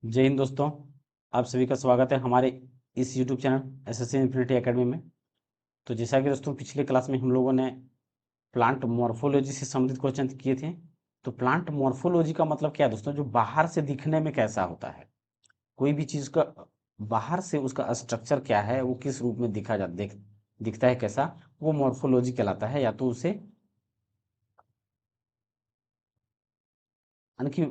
जय हिंद दोस्तों। आप सभी का स्वागत है हमारे इस YouTube channel SSC infinity academy में। तो जैसा कि दोस्तों पिछले क्लास में हम लोगों ने प्लांट मॉर्फोलॉजी से संबंधित क्वेश्चन किए थे। तो प्लांट मॉर्फोलॉजी का मतलब क्या है दोस्तों? जो बाहर से दिखने में कैसा होता है, कोई भी चीज़ का बाहर से उसका स्ट्रक्चर क्या है, वो किस रूप में दिखता है कैसा, वो मॉर्फोलॉजी कहलाता है। या तो उसे यानी कि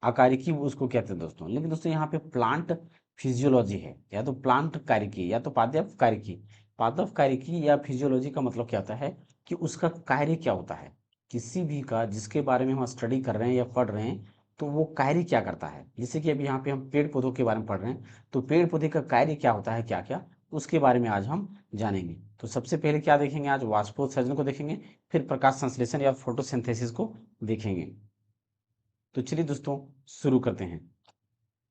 आकारिकी उसको कहते हैं दोस्तों। लेकिन दोस्तों यहाँ पे प्लांट फिजियोलॉजी है, या तो प्लांट कारिकी या तो पादप कारिकी। पादप कारिकी या फिजियोलॉजी का मतलब क्या होता है कि उसका कार्य क्या होता है, किसी भी का जिसके बारे में हम स्टडी कर रहे हैं या पढ़ रहे हैं, तो वो कार्य क्या करता है। जैसे कि अभी यहाँ पे हम पेड़ पौधों के बारे में पढ़ रहे हैं, तो पेड़ पौधे का कार्य क्या होता है, क्या क्या, उसके बारे में आज हम जानेंगे। तो सबसे पहले क्या देखेंगे, आज वाष्पोत्सर्जन को देखेंगे, फिर प्रकाश संश्लेषण या फोटोसिंथेसिस को देखेंगे। तो चलिए दोस्तों शुरू करते हैं।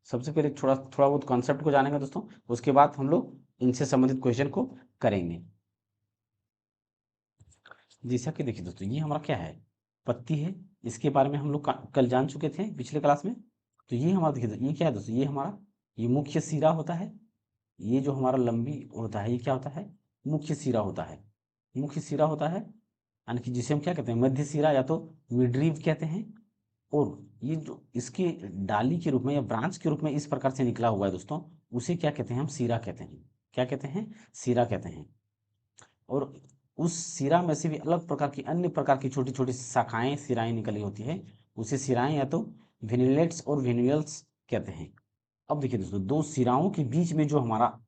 सबसे पहले थोड़ा थोड़ा बहुत कॉन्सेप्ट को जानेंगे दोस्तों, उसके बाद हम लोग इनसे संबंधित क्वेश्चन को करेंगे। जैसा कि देखिए दोस्तों, ये हमारा क्या है, पत्ती है। इसके बारे में हम लोग कल जान चुके थे पिछले क्लास में। तो ये हमारा देखिए, ये क्या है दोस्तों, ये हमारा ये मुख्य सिरा होता है। ये जो हमारा लंबी होता है, ये क्या होता है, मुख्य सिरा होता है। मुख्य सिरा होता है, यानी कि जिसे हम क्या कहते हैं, मध्य सिरा या तो मिडरीव कहते हैं। और ये जो इसके डाली के रूप में या ब्रांच के रूप में इस प्रकार से निकला हुआ है दोस्तों, उसे क्या कहते हैं, हम सिरा कहते हैं। क्या कहते हैं, सिरा कहते हैं। और उस सिरा में से भी अलग प्रकार की अन्य प्रकार की छोटी छोटी शाखाएं सिराएं निकली होती है, उसे सिराएं या तो विन्युलेट्स और विन्युल्स कहते हैं। अब देखिए दोस्तों, दो सिराओं के बीच में जो हमारा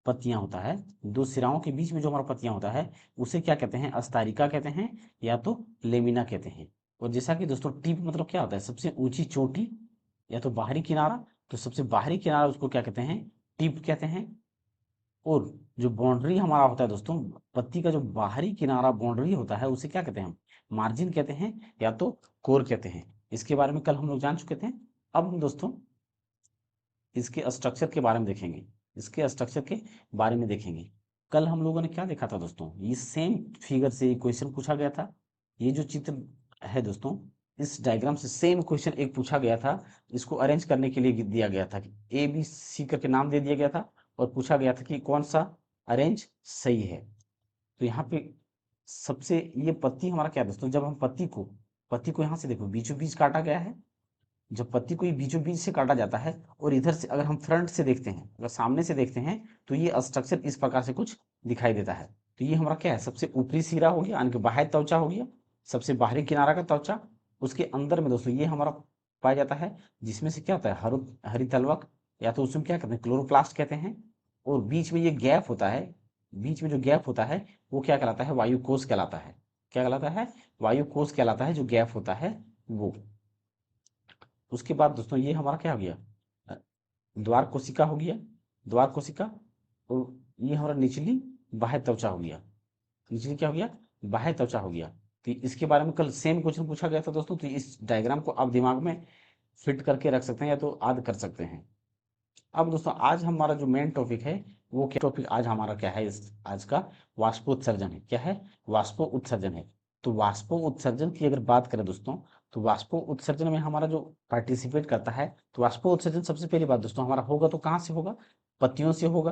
पत्तियां होता है, दो सिराओं के बीच में जो हमारा पत्तियां होता है, उसे क्या कहते हैं, अस्तारिका कहते हैं या तो लेमिना कहते हैं। और जैसा कि दोस्तों टिप मतलब क्या होता है, सबसे ऊंची चोटी या तो बाहरी किनारा। तो सबसे बाहरी किनारा उसको क्या कहते हैं, टिप कहते हैं। और जो बाउंड्री हमारा होता है दोस्तों, पत्ती का जो बाहरी किनारा बाउंड्री होता है, उसे क्या कहते हैं, हम मार्जिन कहते हैं या तो कोर कहते हैं। इसके बारे में कल हम लोग जान चुके थे। अब हम दोस्तों इसके स्ट्रक्चर के बारे में देखेंगे, इसके स्ट्रक्चर के बारे में देखेंगे। कल हम लोगों ने क्या देखा था दोस्तों, ये सेम फिगर से क्वेश्चन पूछा गया था। ये जो चित्र है दोस्तों, इस डायग्राम से सेम क्वेश्चन एक पूछा गया था। इसको अरेंज करने के लिए दिया गया था कि ए बी सी करके नाम दे दिया गया था, और पूछा गया था कि कौन सा अरेंज सही है। तो यहाँ पे सबसे ये पत्ती हमारा क्या है दोस्तों, जब हम पत्ती को यहाँ से देखो बीचों बीच काटा गया है। जब पत्ती को ये बीचों बीच से काटा जाता है, और इधर से अगर हम फ्रंट से देखते हैं, अगर सामने से देखते हैं, तो ये स्ट्रक्चर इस प्रकार से कुछ दिखाई देता है। तो ये हमारा क्या है, सबसे ऊपरी सिरा हो गया, यानी कि बाह्य त्वचा हो गया, सबसे बाहरी किनारा का त्वचा। उसके अंदर में दोस्तों ये हमारा पाया जाता है, जिसमें से क्या होता है, हरितलवक या तो उसमें क्या कहते हैं, क्लोरोप्लास्ट कहते हैं। और बीच में ये गैप होता है, बीच में जो गैप होता है वो क्या कहलाता है, वायुकोश कहलाता है। क्या कहलाता है, वायुकोश कहलाता है, जो गैप होता है वो। उसके बाद दोस्तों ये हमारा क्या हो गया, अ, द्वार कोशिका हो गया, द्वार कोशिका। और ये हमारा निचली बाह्य त्वचा हो गया, निचली क्या हो गया, बाह्य त्वचा हो गया। तो इसके बारे में कल सेम क्वेश्चन पूछा गया था दोस्तों। तो इस डायग्राम को आप दिमाग में फिट करके रख सकते हैं या तो याद कर सकते हैं। अब दोस्तों आज हमारा जो मेन टॉपिक है, वो क्या टॉपिक आज हमारा क्या है, इस आज का वाष्पोत्सर्जन है। क्या है, वाष्पो उत्सर्जन है। तो वाष्पो उत्सर्जन की अगर बात करें दोस्तों, तो वाष्पो उत्सर्जन में हमारा जो पार्टिसिपेट करता है, तो वाष्पो उत्सर्जन सबसे पहली बात दोस्तों हमारा होगा तो कहाँ से होगा, पत्तियों से होगा।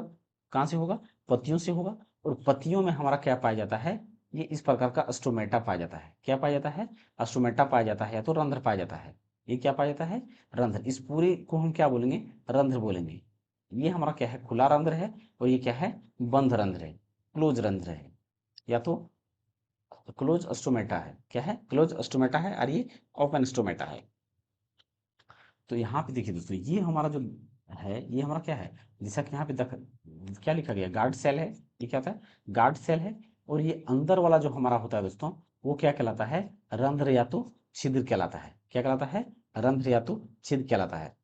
कहाँ से होगा, पत्तियों से होगा। और पत्तियों में हमारा क्या पाया जाता है, ये इस प्रकार का स्टोमेटा पाया जाता है। क्या पाया जाता है, स्टोमेटा पाया जाता है या तो रंध्र पाया जाता है। ये क्या पाया जाता है, रंध्र। इस पूरे को हम क्या बोलेंगे, रंध्र बोलेंगे। ये हमारा क्या है, खुला रंध्र है। और ये क्या है, बंद रंध्र है, क्लोज रंध्र है, या तो क्लोज स्टोमेटा है। क्या है, क्लोज स्टोमेटा है, और ये ओपन स्टोमेटा है। तो यहाँ पे देखिए दोस्तों, ये हमारा जो है, ये हमारा क्या है, जैसा कि यहाँ पे क्या लिखा गया, गार्ड सेल है। ये क्या होता है, गार्ड सेल है। और ये अंदर वाला जो हमारा होता है दोस्तों, वो क्या कहलाता है, रंध्र या तो छिद्र कहलाता है। क्या कहलाता है, रंध्र या तो छिद्र कहलाता है।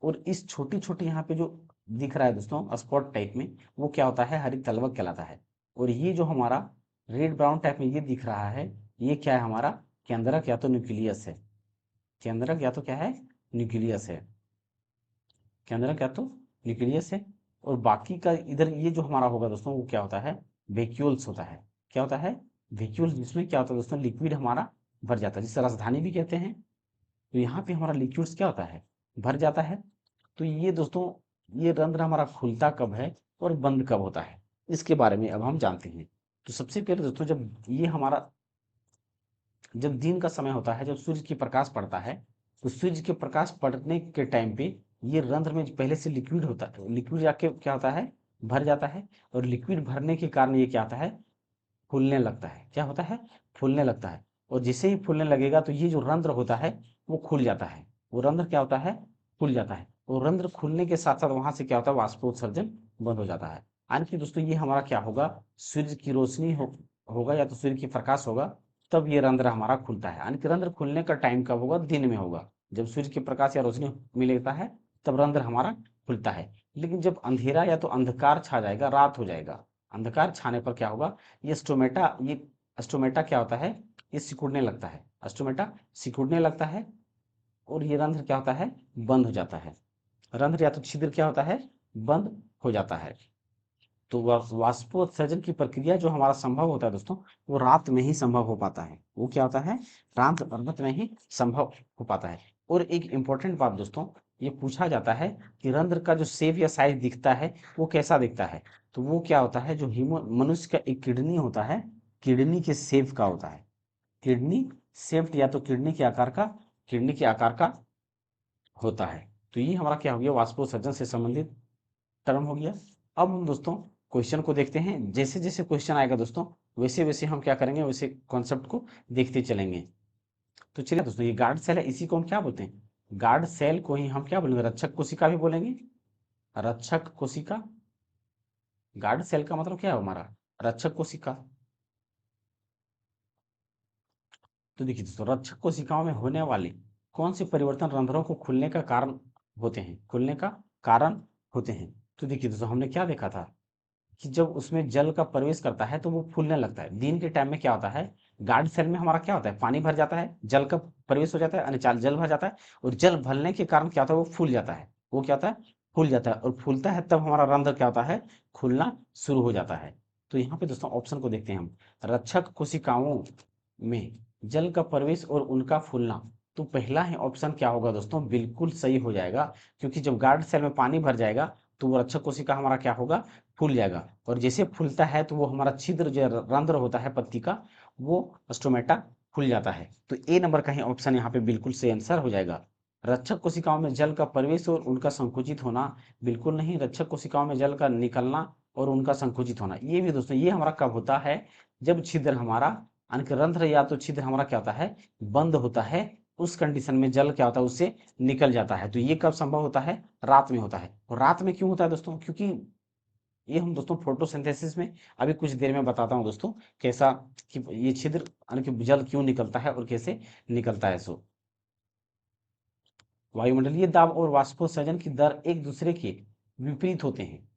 और इस छोटी छोटी यहाँ पे जो दिख रहा है दोस्तों स्पॉट टाइप में, वो क्या होता है, हरितलवक कहलाता है। और ये जो हमारा रेड ब्राउन टाइप में ये दिख रहा है, ये क्या है, हमारा केंद्रक या तो न्यूक्लियस है। केंद्रक या तो क्या है, न्यूक्लियस है। केंद्रक या तो न्यूक्लियस है। और बाकी का इधर ये जो हमारा होगा दोस्तों, वो क्या होता है, वैक्यूल्स होता है। क्या होता है, वैक्यूल्स, जिसमें क्या होता है दोस्तों, लिक्विड हमारा भर जाता है, जिसे राजधानी भी कहते हैं। तो यहाँ पे हमारा लिक्विड्स क्या होता है, भर जाता है। तो ये दोस्तों, ये रंध्र हमारा खुलता कब है और बंद कब होता है, इसके बारे में अब हम जानते हैं। तो सबसे पहले दोस्तों, जब दिन का समय होता है, जब सूर्य की प्रकाश पड़ता है, तो सूर्य के प्रकाश पड़ने के टाइम पे ये रंध्र में पहले से लिक्विड होता है, लिक्विड जाके क्या होता है, भर जाता है। और लिक्विड भरने के कारण ये क्या होता है, फूलने लगता है। क्या होता है, फूलने लगता है। और जैसे ही फूलने लगेगा तो ये जो रंध्र होता है वो खुल जाता है। वो रंध्र क्या होता है, खुल जाता है। और रंध्र खुलने के साथ साथ वहां से क्या होता है, वाष्पोत्सर्जन बंद हो जाता है। यानी कि दोस्तों, ये हमारा क्या होगा, सूर्य की रोशनी होगा या तो सूर्य की प्रकाश होगा, तब ये रंध्र हमारा खुलता है। यानी कि रंध्र खुलने का टाइम कब होगा, दिन में होगा। जब सूर्य के प्रकाश या रोशनी मिलता है तब रंध्र हमारा खुलता है। लेकिन जब अंधेरा या तो अंधकार छा जाएगा, रात हो जाएगा, अंधकार छाने पर क्या होगा, ये स्टोमेटा क्या होता है, ये सिकुड़ने लगता है। स्टोमेटा सिकुड़ने लगता है और ये रंध्र क्या होता है, बंद हो जाता है। रंध्र या तो छिद्र क्या होता है, बंद हो जाता है। तो वाष्पोत्सर्जन की प्रक्रिया जो हमारा संभव होता है दोस्तों, वो रात में ही संभव हो पाता है। वो क्या होता है, रात में ही संभव हो पाता है। और एक इंपॉर्टेंट बात दोस्तों, ये पूछा जाता है कि रंध्र का जो शेप या साइज दिखता है वो कैसा दिखता है। तो वो क्या होता है, जो मनुष्य का एक किडनी होता है, किडनी के शेप का होता है। किडनी शेप्ड या तो किडनी के आकार का होता है। तो ये हमारा क्या हो गया, वाष्पोत्सर्जन से संबंधित टर्म हो गया। अब हम दोस्तों क्वेश्चन को देखते हैं। जैसे जैसे क्वेश्चन आएगा दोस्तों, वैसे वैसे हम क्या करेंगे, वैसे कॉन्सेप्ट को देखते चलेंगे। तो चलिए दोस्तों, ये गार्ड सेल है, इसी को हम क्या बोलते हैं, गार्ड सेल को ही हम क्या बोलेंगे, रक्षक कोशिका भी बोलेंगे। रक्षक कोशिका, गार्ड सेल का मतलब क्या है हमारा, रक्षक कोशिका। तो देखिए दोस्तों, रक्षक कोशिकाओं में होने वाले कौन से परिवर्तन रंध्रों को खुलने का कारण होते हैं, खुलने का कारण होते हैं। तो देखिए दोस्तों, हमने क्या देखा था कि जब उसमें जल का प्रवेश करता है तो वो फूलने लगता है। दिन के टाइम में क्या होता है, गार्ड सेल में हमारा क्या होता है, पानी भर जाता है, जल का प्रवेश हो जाता है, यानी जल भर जाता है। और जल भरने के कारण क्या होता है, वो फूल जाता है। वो क्या होता है, फूल जाता है। और फूलता है तब हमारा रंध्र क्या होता है, खुलना शुरू हो जाता है। तो यहाँ पे दोस्तों ऑप्शन को देखते हैं हम, रक्षक कोशिकाओं में जल का प्रवेश और उनका फूलना। तो पहला ही ऑप्शन क्या होगा दोस्तों, बिल्कुल सही हो जाएगा। क्योंकि जब गार्ड सेल में पानी भर जाएगा तो वो रक्षक कोशिका हमारा क्या होगा, फूल जाएगा। और जैसे फूलता है तो वो हमारा छिद्र जो रंध्र होता है पत्ती का, वो स्टोमेटा खुल जाता है। तो ए नंबर का ही ऑप्शन यहाँ पे बिल्कुल सही आंसर हो जाएगा। रक्षक कोशिकाओं में जल का प्रवेश और उनका संकुचित होना, बिल्कुल नहीं। रक्षक कोशिकाओं में जल का निकलना और उनका संकुचित होना, ये भी दोस्तों ये हमारा कब होता है, जब छिद्र हमारा, यानी कि रंध्र या तो छिद्र हमारा क्या होता है, बंद होता है। उस कंडीशन में जल क्या होता है, उससे निकल जाता है। तो ये कब संभव होता है, रात में होता है। और रात में क्यों होता है दोस्तों, क्योंकि ये हम दोस्तों फोटोसिंथेसिस में अभी कुछ देर में बताता हूँ दोस्तों, कैसा कि ये छिद्र यानी कि जल क्यों निकलता है और कैसे निकलता है। सो वायुमंडलीय दाब और वाष्पोत्सर्जन की दर एक दूसरे के विपरीत होते हैं।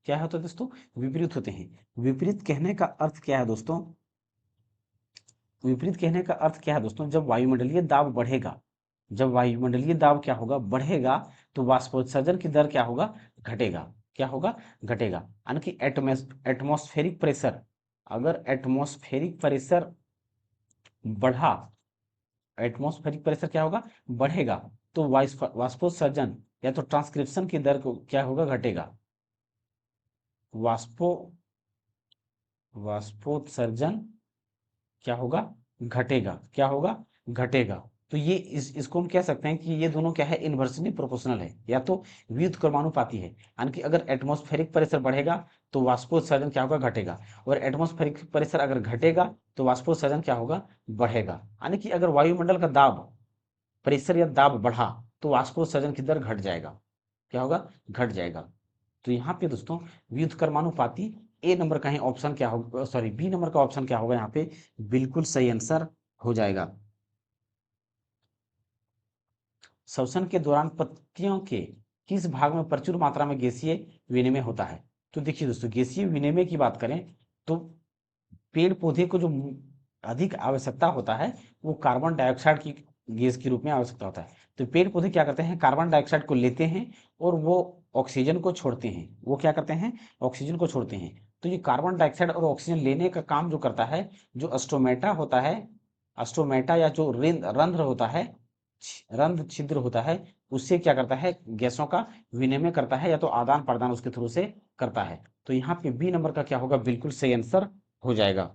क्या होता है दोस्तों, विपरीत होते हैं। विपरीत कहने का अर्थ क्या है दोस्तों, विपरीत कहने का अर्थ क्या है दोस्तों, जब वायुमंडलीय दाब बढ़ेगा, जब वायुमंडलीय दाब क्या होगा, बढ़ेगा, तो वाष्पोत्सर्जन की दर क्या होगा, घटेगा। क्या होगा, घटेगा। यानी कि एटमॉस्फेरिक प्रेशर, अगर एटमॉस्फेरिक प्रेशर बढ़ा, एटमॉस्फेरिक प्रेशर क्या होगा, बढ़ेगा, तो वाष्पोत्सर्जन या तो ट्रांसक्रिप्शन की दर को क्या होगा, घटेगा। वाष्पो वाष्पोत्सर्जन क्या होगा, घटेगा। क्या होगा, घटेगा। तो ये इसको हम कह सकते हैं कि ये दोनों क्या है, इन्वर्सली प्रोपोर्शनल है, या तो व्युत्क्रमानुपाती है। यानी कि अगर एटमॉस्फेरिक प्रेशर बढ़ेगा तो वाष्पोत्सर्जन क्या होगा, घटेगा। और एटमॉस्फेरिक प्रेशर अगर घटेगा तो वाष्पोत्सर्जन क्या होगा, बढ़ेगा। यानी कि अगर वायुमंडल का दाब, प्रेशर या दाब बढ़ा तो वाष्पोत्सर्जन की दर घट जाएगा। क्या होगा, घट जाएगा। तो यहाँ पे दोस्तों व्युत्क्रमानुपाती, ए नंबर का ही ऑप्शन क्या होगा, सॉरी बी नंबर का ऑप्शन क्या होगा यहाँ पे, बिल्कुल सही आंसर हो जाएगा। श्वसन के दौरान पत्तियों के किस भाग में प्रचुर मात्रा में गैसीय विनिमय होता है। तो देखिए दोस्तों, गैसीय विनिमय की बात करें तो पेड़ पौधे को जो अधिक आवश्यकता होता है, वो कार्बन डाइऑक्साइड की गैस के रूप में आवश्यकता होता है। तो पेड़ पौधे क्या करते हैं, कार्बन डाइऑक्साइड को लेते हैं और वो ऑक्सीजन को छोड़ते हैं। वो क्या करते हैं, ऑक्सीजन को छोड़ते हैं। तो ये कार्बन डाइऑक्साइड और ऑक्सीजन लेने का काम जो करता है, जो स्टोमेटा होता है, स्टोमेटा या जो रंध्र होता है, रंध्र छिद्र होता है, उससे क्या करता है, गैसों का विनिमय करता है या तो आदान प्रदान उसके थ्रू से करता है। तो यहाँ पे बी नंबर का क्या होगा, बिल्कुल सही आंसर हो जाएगा।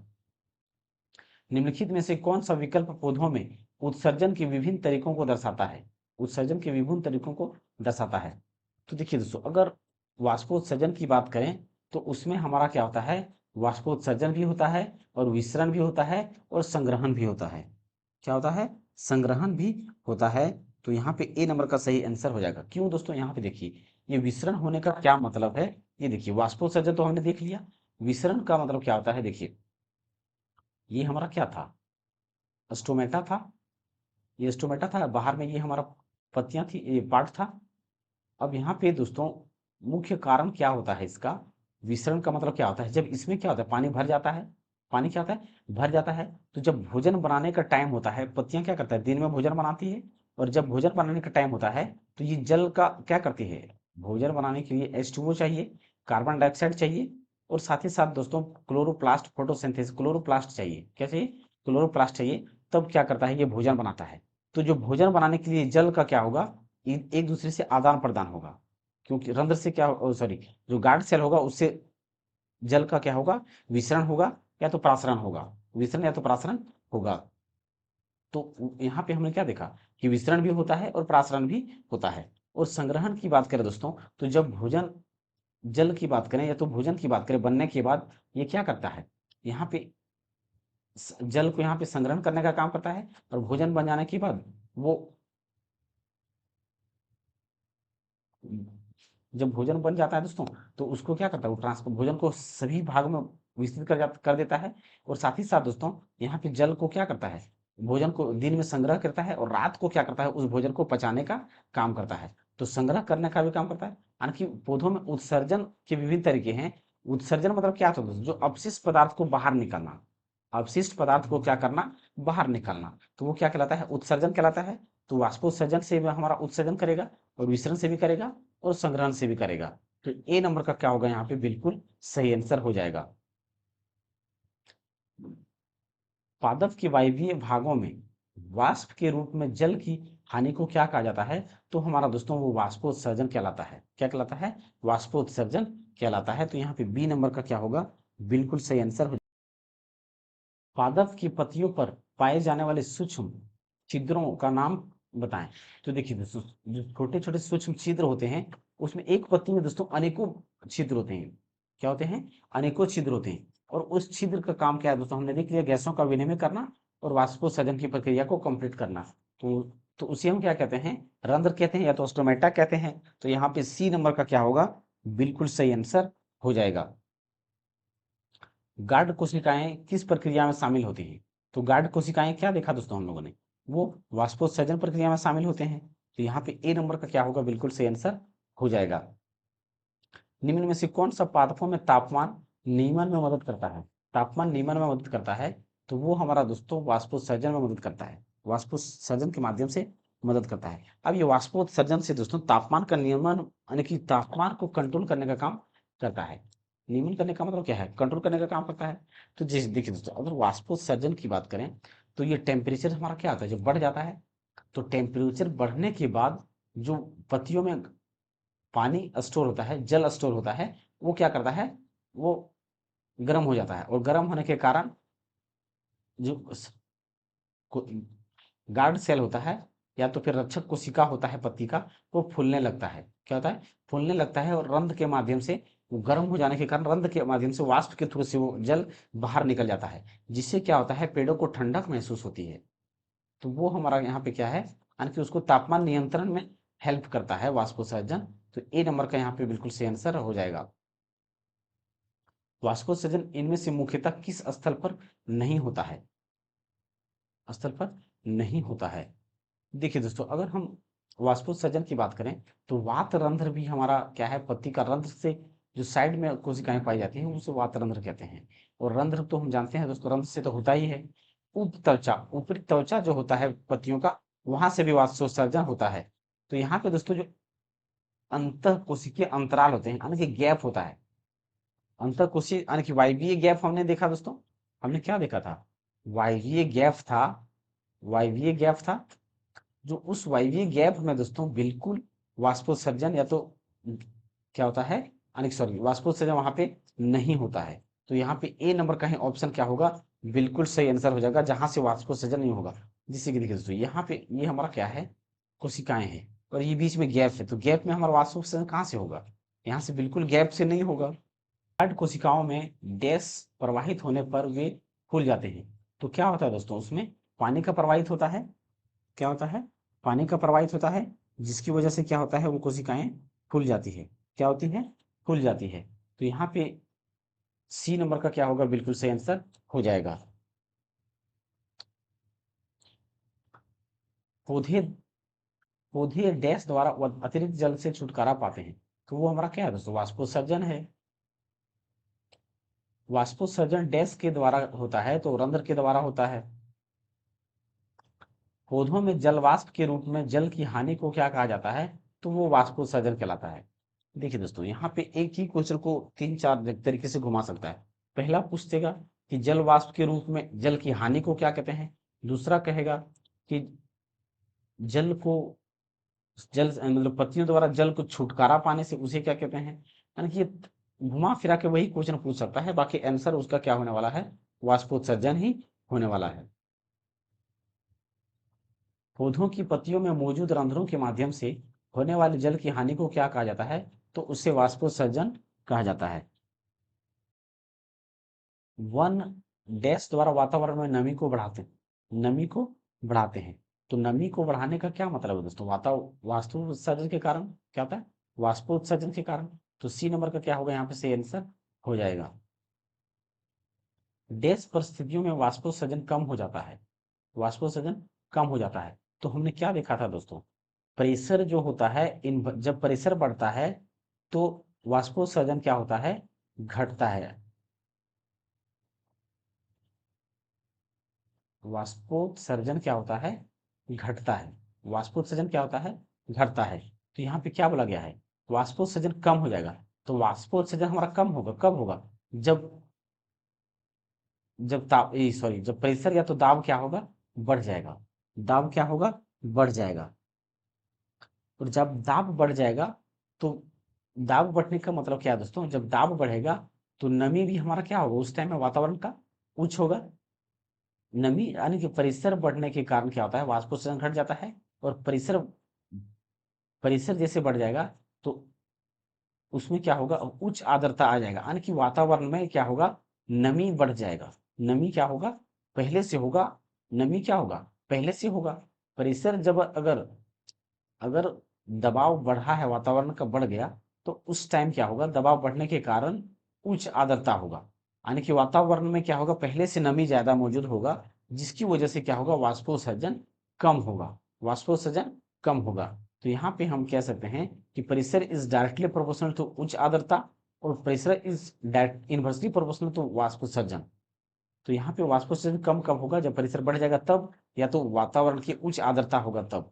निम्नलिखित में से कौन सा विकल्प पौधों में उत्सर्जन के विभिन्न तरीकों को दर्शाता है, उत्सर्जन के विभिन्न तरीकों को दर्शाता है। तो देखिए दोस्तों, अगर वाष्पोत्सर्जन की बात करें तो उसमें हमारा क्या होता है, वाष्पोत्सर्जन भी होता है और विसरण भी होता है और संग्रहण भी होता है। क्या होता है, संग्रहण भी होता है। तो यहाँ पे ए नंबर का सही आंसर हो जाएगा। क्यों दोस्तों, यहाँ पे देखिए ये विसरण होने का क्या मतलब है। ये देखिए वाष्पोत्सर्जन तो हमने देख लिया, विसरण का मतलब क्या होता है। देखिए ये हमारा क्या था, स्टोमेटा था, ये स्टोमेटा था, बाहर में ये हमारा पत्तियां थी, ये पार्ट था। अब यहाँ पे दोस्तों मुख्य कारण क्या होता है इसका, विसरण का मतलब क्या होता है, जब इसमें क्या होता है, पानी भर जाता है, पानी क्या होता है, भर जाता है। तो जब भोजन बनाने का टाइम होता है, पत्तियां क्या करता है, दिन में भोजन बनाती है, और जब भोजन बनाने का टाइम होता है तो ये जल का क्या करती है, भोजन बनाने के लिए H2O चाहिए, कार्बन डाइऑक्साइड चाहिए, और साथ ही साथ दोस्तों क्लोरोप्लास्ट, फोटोसिंथेसिस क्लोरोप्लास्ट चाहिए, क्या चाहिए, क्लोरोप्लास्ट चाहिए। तब क्या करता है, ये भोजन बनाता है। तो जो भोजन बनाने के लिए जल का क्या होगा, एक दूसरे से आदान प्रदान होगा, क्योंकि रंध्र से क्या, सॉरी, जो गार्ड सेल होगा उससे जल का क्या होगा, विसरण होगा या तो प्रासरण होगा, विसरण या तो प्रासरण होगा। तो यहाँ पे हमने क्या देखा कि विसरण भी होता है और प्रासरण भी होता है। और संग्रहण की बात करें दोस्तों, तो जब भोजन, जल की बात करें या तो भोजन की बात करें, बनने के बाद ये क्या करता है, यहाँ पे जल को यहाँ पे संग्रहण करने का काम करता है, और भोजन बन जाने के बाद वो, जब भोजन बन जाता है दोस्तों, तो उसको क्या करता है, वो ट्रांसफर, भोजन को सभी भाग में विस्तृत कर देता है। और साथ ही साथ दोस्तों यहाँ पे जल को क्या करता है, भोजन को दिन में संग्रह करता है, और रात को क्या करता है, उस भोजन को पचाने का काम करता है। तो संग्रह करने का भी काम करता है। यानी कि पौधों में उत्सर्जन के विभिन्न तरीके हैं। उत्सर्जन मतलब क्या होता है दोस्तों, जो अपशिष्ट पदार्थ को बाहर निकालना, अपशिष्ट पदार्थ को क्या करना, बाहर निकालना, तो वो क्या कहलाता है, उत्सर्जन कहलाता है। तो वाष्पोत्सर्जन से भी हमारा उत्सर्जन करेगा, और विसरण से भी करेगा, और संग्रहण से भी करेगा। तो ए नंबर का क्या होगा, यहाँ पे बिल्कुल सही आंसर हो जाएगा। पादप के वायवीय भागों में वाष्प के रूप में जल की हानि को क्या कहा जाता है, तो हमारा दोस्तों वो वाष्पोत्सर्जन कहलाता है। क्या कहलाता है, वाष्पोत्सर्जन कहलाता है। तो यहाँ पे बी नंबर का क्या होगा, बिल्कुल सही आंसर हो। पादप की पत्तियों पर पाए जाने वाले सूक्ष्म छिद्रों का नाम बताएं। तो देखिए दोस्तों, जो छोटे छोटे सूक्ष्म छिद्र होते हैं, उसमें एक पत्ती में दोस्तों अनेकों छिद्र होते हैं। क्या होते हैं, अनेकों छिद्र होते हैं। और उस छिद्र का काम क्या है दोस्तों, हमने देख लिया, गैसों का विनिमय करना और वाष्पोत्सर्जन की प्रक्रिया को कंप्लीट करना। तो उसे हम क्या कहते हैं, रंध्र कहते हैं या तो स्टोमेटा कहते हैं। तो यहाँ पे सी नंबर का क्या होगा, बिल्कुल सही आंसर हो जाएगा। गार्ड कोशिकाएं किस प्रक्रिया में शामिल होती हैं, तो गार्ड कोशिकाएं क्या देखा दोस्तों हम लोगों ने, वो वाष्पोत्सर्जन प्रक्रिया में शामिल होते हैं। तो यहाँ पे ए नंबर का क्या होगा, बिल्कुल सही आंसर हो जाएगा। निम्न में से कौन सा पादपों में तापमान नियमन में मदद करता है, तापमान नियमन में मदद करता है, तो वो हमारा दोस्तों वाष्पोत्सर्जन में मदद करता है, वाष्पोत्सर्जन के माध्यम से मदद करता है। अब ये वाष्पोत्सर्जन से दोस्तों तापमान का नियमन, यानी कि तापमान को कंट्रोल करने का काम करता है। नियमन करने का मतलब क्या है, कंट्रोल करने का काम करता है। तो जैसे देखिए दोस्तों, अगर वाष्पोत्सर्जन की बात करें तो ये टेम्परेचर हमारा क्या होता है, जब बढ़ जाता है, तो टेम्परेचर बढ़ने के बाद जो पत्तियों में पानी स्टोर होता है, जल स्टोर होता है, वो क्या करता है, वो गर्म हो जाता है, और गर्म होने के कारण जो गार्ड सेल होता है या तो फिर रक्षक कोशिका होता है पत्ती का, वो फूलने लगता है। क्या होता है, फूलने लगता है, और रंध्र के माध्यम से वो गर्म हो जाने के कारण रंध्र के माध्यम से वाष्प के थ्रू से वो जल बाहर निकल जाता है, जिससे क्या होता है, पेड़ों को ठंडक महसूस होती है। तो वो हमारा यहाँ पे क्या है, यानी कि उसको तापमान नियंत्रण में हेल्प करता है वाष्पोत्सर्जन। तो ए नंबर का यहाँ पे बिल्कुल सही आंसर हो जाएगा। वाष्पोत्सर्जन इनमें से मुख्यतः किस स्थल पर नहीं होता है, स्थल पर नहीं होता है। देखिए दोस्तों, अगर हम वाष्पोत्सर्जन की बात करें तो वात रंध्र भी हमारा क्या है, पत्ती का रंध्र से जो साइड में कोशिकाएं पाई जाती हैं उसे वात रंध्र कहते हैं। और रंध्र तो हम जानते हैं दोस्तों, रंध्र से तो होता ही है। उप त्वचा, ऊपरी त्वचा जो होता है पत्तियों का, वहां से भी वाष्पोत्सर्जन होता है। तो यहाँ पे दोस्तों जो अंत कोशिकीय अंतराल होते हैं, यानी कि गैप होता है, अंतर कोशिकीय यानी कि वायवीय गैप हमने देखा दोस्तों, हमने क्या देखा था, वायवीय गैप था, वायवीय गैप था, जो उस वायवीय गैप में दोस्तों बिल्कुल वाष्पोत्सर्जन या तो क्या होता है, सॉरी, वाष्पोत्सर्जन वहां पे नहीं होता है। तो यहाँ पे ए नंबर का ही ऑप्शन क्या होगा, बिल्कुल सही आंसर हो जाएगा, जहां से वाष्पोत्सर्जन नहीं होगा। जैसे कि देखिए दोस्तों, यहाँ पे ये हमारा क्या है, कोशिकाएं हैं, और ये बीच में गैप है, तो गैप में हमारा वाष्पोत्सर्जन कहाँ से होगा, यहाँ से बिल्कुल गैप से नहीं होगा। हार्ड कोशिकाओं में डैश प्रवाहित होने पर वे फूल जाते हैं। तो क्या होता है दोस्तों, उसमें पानी का प्रवाहित होता है, क्या होता है, पानी का प्रवाहित होता है, जिसकी वजह से क्या होता है, वो कोशिकाएं फूल जाती है, क्या होती है, फूल जाती है। तो यहाँ पे सी नंबर का क्या होगा, बिल्कुल सही आंसर हो जाएगा। पौधे पौधे डैश द्वारा अतिरिक्त जल से छुटकारा पाते हैं। तो वो हमारा क्या है दोस्तों, वाष्पोत्सर्जन है। वाष्पोत्सर्जन डैश के द्वारा होता है, तो रंध्र के द्वारा होता है। पौधों में जल वाष्प के रूप में जल की हानि को क्या कहा जाता है, तो वो वाष्पोत्सर्जन कहलाता है। देखिए दोस्तों, यहाँ पे एक ही क्वेश्चन को तीन चार तरीके से घुमा सकता है। पहला पूछ देगा कि जल वाष्प के रूप में जल की हानि को क्या कहते हैं, दूसरा कहेगा कि जल को जल मतलब पत्तियों द्वारा जल को छुटकारा पाने से उसे क्या कहते हैं। यानी कि घुमा फिरा के वही क्वेश्चन पूछ सकता है, बाकी आंसर उसका क्या होने वाला है, वाष्पोत्सर्जन ही होने वाला है। पौधों की पत्तियों में मौजूद रंध्रों के माध्यम से होने वाले जल की हानि को क्या कहा जाता है, तो उससे वाष्पोत्सर्जन कहा जाता है। वन डैश द्वारा वातावरण में नमी को बढ़ाते हैं, नमी को बढ़ाते हैं। तो नमी को बढ़ाने का क्या मतलब है दोस्तों, वाष्पोत्सर्जन के कारण क्या होता है, वाष्पोत्सर्जन के कारण। तो सी नंबर का क्या होगा, यहाँ पे सही आंसर हो जाएगा। डैश परिस्थितियों में वाष्पोत्सर्जन कम हो जाता है, वाष्पोत्सर्जन कम हो जाता है। तो हमने क्या देखा था दोस्तों, प्रेशर जो होता है, इन जब प्रेशर बढ़ता है तो वाष्पोत्सर्जन क्या होता है, घटता है। वाष्पोत्सर्जन क्या होता है, घटता है। वाष्पोत्सर्जन क्या होता है, घटता है। तो यहाँ पे क्या बोला गया है, वाष्पोत्सर्जन कम हो जाएगा। तो वाष्पोत्सर्जन हमारा कम होगा, कब होगा, जब जब ताप सॉरी, जब प्रेशर या तो दाब क्या होगा, बढ़ जाएगा। दाब क्या होगा, बढ़ जाएगा। और जब दाब बढ़ जाएगा, तो दाब बढ़ने का मतलब क्या है दोस्तों, जब दाब बढ़ेगा तो नमी भी हमारा क्या होगा, उस टाइम में वातावरण का उच्च होगा। नमी यानी कि परिसर बढ़ने के कारण क्या होता है, वाष्पोत्सर्जन घट जाता है। और परिसर परिसर जैसे बढ़ जाएगा, तो उसमें क्या होगा, उच्च आर्द्रता आ जाएगा, यानी कि वातावरण में क्या होगा, नमी बढ़ जाएगा। नमी क्या होगा, पहले से होगा, नमी क्या होगा, पहले से होगा। परिसर जब अगर अगर दबाव बढ़ा है, वातावरण का बढ़ गया, तो उस टाइम क्या होगा, दबाव बढ़ने के कारण उच्च आर्द्रता होगा, यानी कि वातावरण में क्या होगा, पहले से नमी ज्यादा मौजूद होगा, जिसकी वजह से क्या होगा, वाष्पोत्सर्जन कम होगा, वाष्पोत्सर्जन कम होगा। तो यहाँ पे हम कह सकते हैं कि pressure is directly proportional to उच्च आर्द्रता, और pressure is inversely proportional to वाष्पोत्सर्जन। तो यहाँ पे वाष्पोत्सर्जन कम कब होगा, जब प्रेशर बढ़ जाएगा तब, या तो वातावरण की उच्च आर्द्रता होगा तब।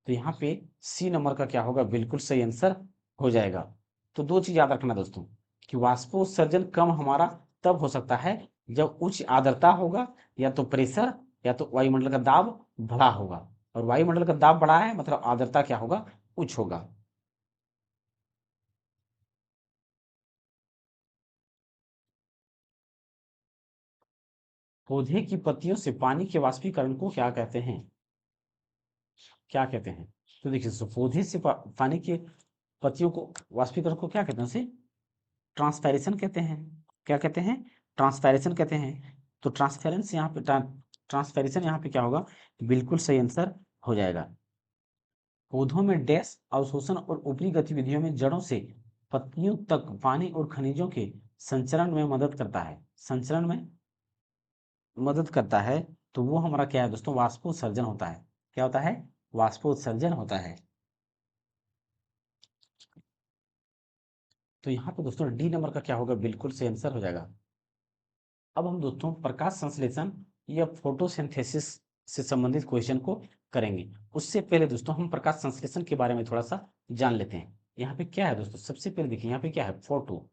तो यहाँ पे सी नंबर का क्या होगा, बिल्कुल सही आंसर हो जाएगा। तो दो चीज याद रखना दोस्तों, कि वाष्पोत्सर्जन कम हमारा तब हो सकता है जब उच्च आर्द्रता होगा, या तो प्रेशर, या तो वायुमंडल का दाब बढ़ा होगा। और वायुमंडल का दाब बढ़ा है मतलब आर्द्रता क्या होगा, उच्च होगा। पौधे की पत्तियों से पानी के वाष्पीकरण को क्या कहते हैं, क्या कहते हैं। तो देखिए दोस्तों, पौधे से पानी के पत्तियों को वाष्पीकरण को क्या कहते हैं, उसे ट्रांसपैरेशन कहते हैं। क्या कहते हैं, ट्रांसपैरेशन कहते हैं। तो ट्रांसफेरेंस यहाँ पे ट्रांसपैरेशन यहाँ पे क्या होगा, बिल्कुल सही आंसर हो जाएगा। पौधों में डैश अवशोषण और ऊपरी गतिविधियों में जड़ों से पत्तियों तक पानी और खनिजों के संचरण में मदद करता है, संचरण में मदद करता है। तो वो हमारा क्या है दोस्तों, वाष्पोत्सर्जन होता है। क्या होता है, वाष्पोत्सर्जन होता है। तो यहाँ पे दोस्तों डी नंबर का क्या होगा, बिल्कुल सही आंसर हो जाएगा। अब हम दोस्तों प्रकाश संश्लेषण या फोटोसिंथेसिस से संबंधित क्वेश्चन को करेंगे। उससे पहले दोस्तों हम प्रकाश संश्लेषण के बारे में थोड़ा सा जान लेते हैं। यहाँ पे क्या है दोस्तों, सबसे पहले देखिए यहाँ पे क्या है, फोटो।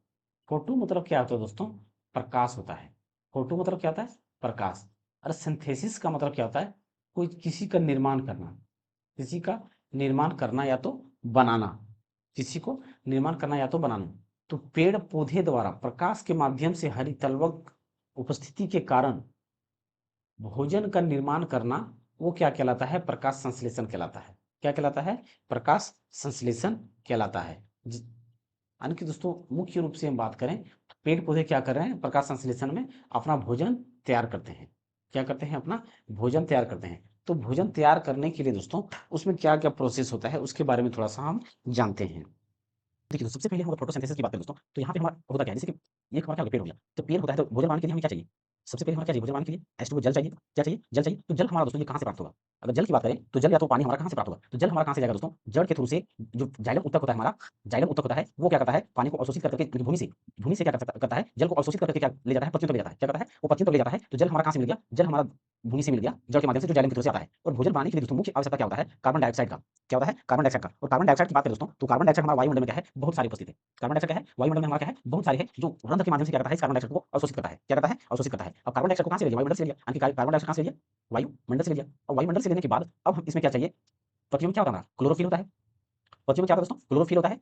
फोटो मतलब क्या होता है दोस्तों, प्रकाश होता है। फोटो मतलब क्या होता है, प्रकाश। और सिंथेसिस का मतलब क्या होता है, कोई किसी का निर्माण करना। किसी का निर्माण करना या तो बनाना, किसी को निर्माण करना या तो बनाना। तो पेड़ पौधे द्वारा प्रकाश के माध्यम से हरितलवक उपस्थिति के कारण भोजन का निर्माण करना, वो क्या कहलाता है? प्रकाश संश्लेषण कहलाता है। क्या कहलाता है? प्रकाश संश्लेषण कहलाता है। यानी कि दोस्तों मुख्य रूप से हम बात करें, पेड़ पौधे क्या कर रहे हैं? प्रकाश संश्लेषण में अपना भोजन तैयार करते हैं। क्या करते हैं? अपना भोजन तैयार करते हैं। तो भोजन तैयार करने के लिए दोस्तों उसमें क्या क्या प्रोसेस होता है उसके बारे में थोड़ा सा हम जानते हैं। देखिए तो सबसे पहले हम फोटोसिंथेसिस की बात करें दोस्तों, तो यहाँ पे हमारा होता क्या है, जैसे कि ये हमारा क्या हो गया? पेड़ हो गया। तो पेड़ होता है तो भोजन बनाने के लिए हमें क्या चाहिए? सबसे पहले हमारा क्या चाहिए? भोजन बनाने के लिए H2O जल चाहिए। क्या चाहिए? जल चाहिए। तो जल हमारा दोस्तों ये कहाँ से प्राप्त होगा? अगर जल की बात करें तो जल या तो पानी हमारा कहाँ से प्राप्त होगा? तो जल हमारा कहाँ से जाएगा दोस्तों? जड़ के थ्रू से जो जाइलम ऊतक होता है हमारा, जाइलम ऊतक होता है वो क्या करता है? पानी को अवशोषित कर करके भूमि से क्या करता है? जल को अवशोषित करके क्या ले जाता है? पत्तियों तक ले जाता है। क्या करता है? वो पत्तियों तक ले जाता है। तो जल हमारा कहाँ से मिल गया? जल हमारा भूमि से मिल गया, जल के माध्यम से जो जाइलम की थ्रू से आता है। और भोजन बनाने के लिए दोस्तों मुख्य आवश्यकता क्या होता है? कार्बन डाइऑक्साइड का। क्या होता है? कार्बन डाइऑक्साइड का। और कार्बन डाइऑक्साइड की बात करें दोस्तों तो कार्बन डाइऑक्साइड हमारा वायुमंडल में क्या है? बहुत सारी उपस्थित है। कार्बन डाइऑक्साइड क्या है? वायुमंडल में हमारा क्या है? बहुत सारे है जो रंध्र के माध्यम से क्या करता है? इस कार्बन डाइऑक्साइड को अवशोषित करता है। क्या करता है? अवशोषित करता है। अब कार्बन डाइऑक्साइड को कहाँ से ले लिया? वायुमंडल से ले लिया। यानी कि कार्बन डाइऑक्साइड कहाँ से ले लिया? वायुमंडल से ले लिया। और वायुमंडल से लेने के बाद अब हम इसमें क्या चाहिए? पत्तियों में क्या होता है? हमारा क्लोरोफिल होता है। पत्तियों में क्या होता है दोस्तों? क्लोरोफिल होता है।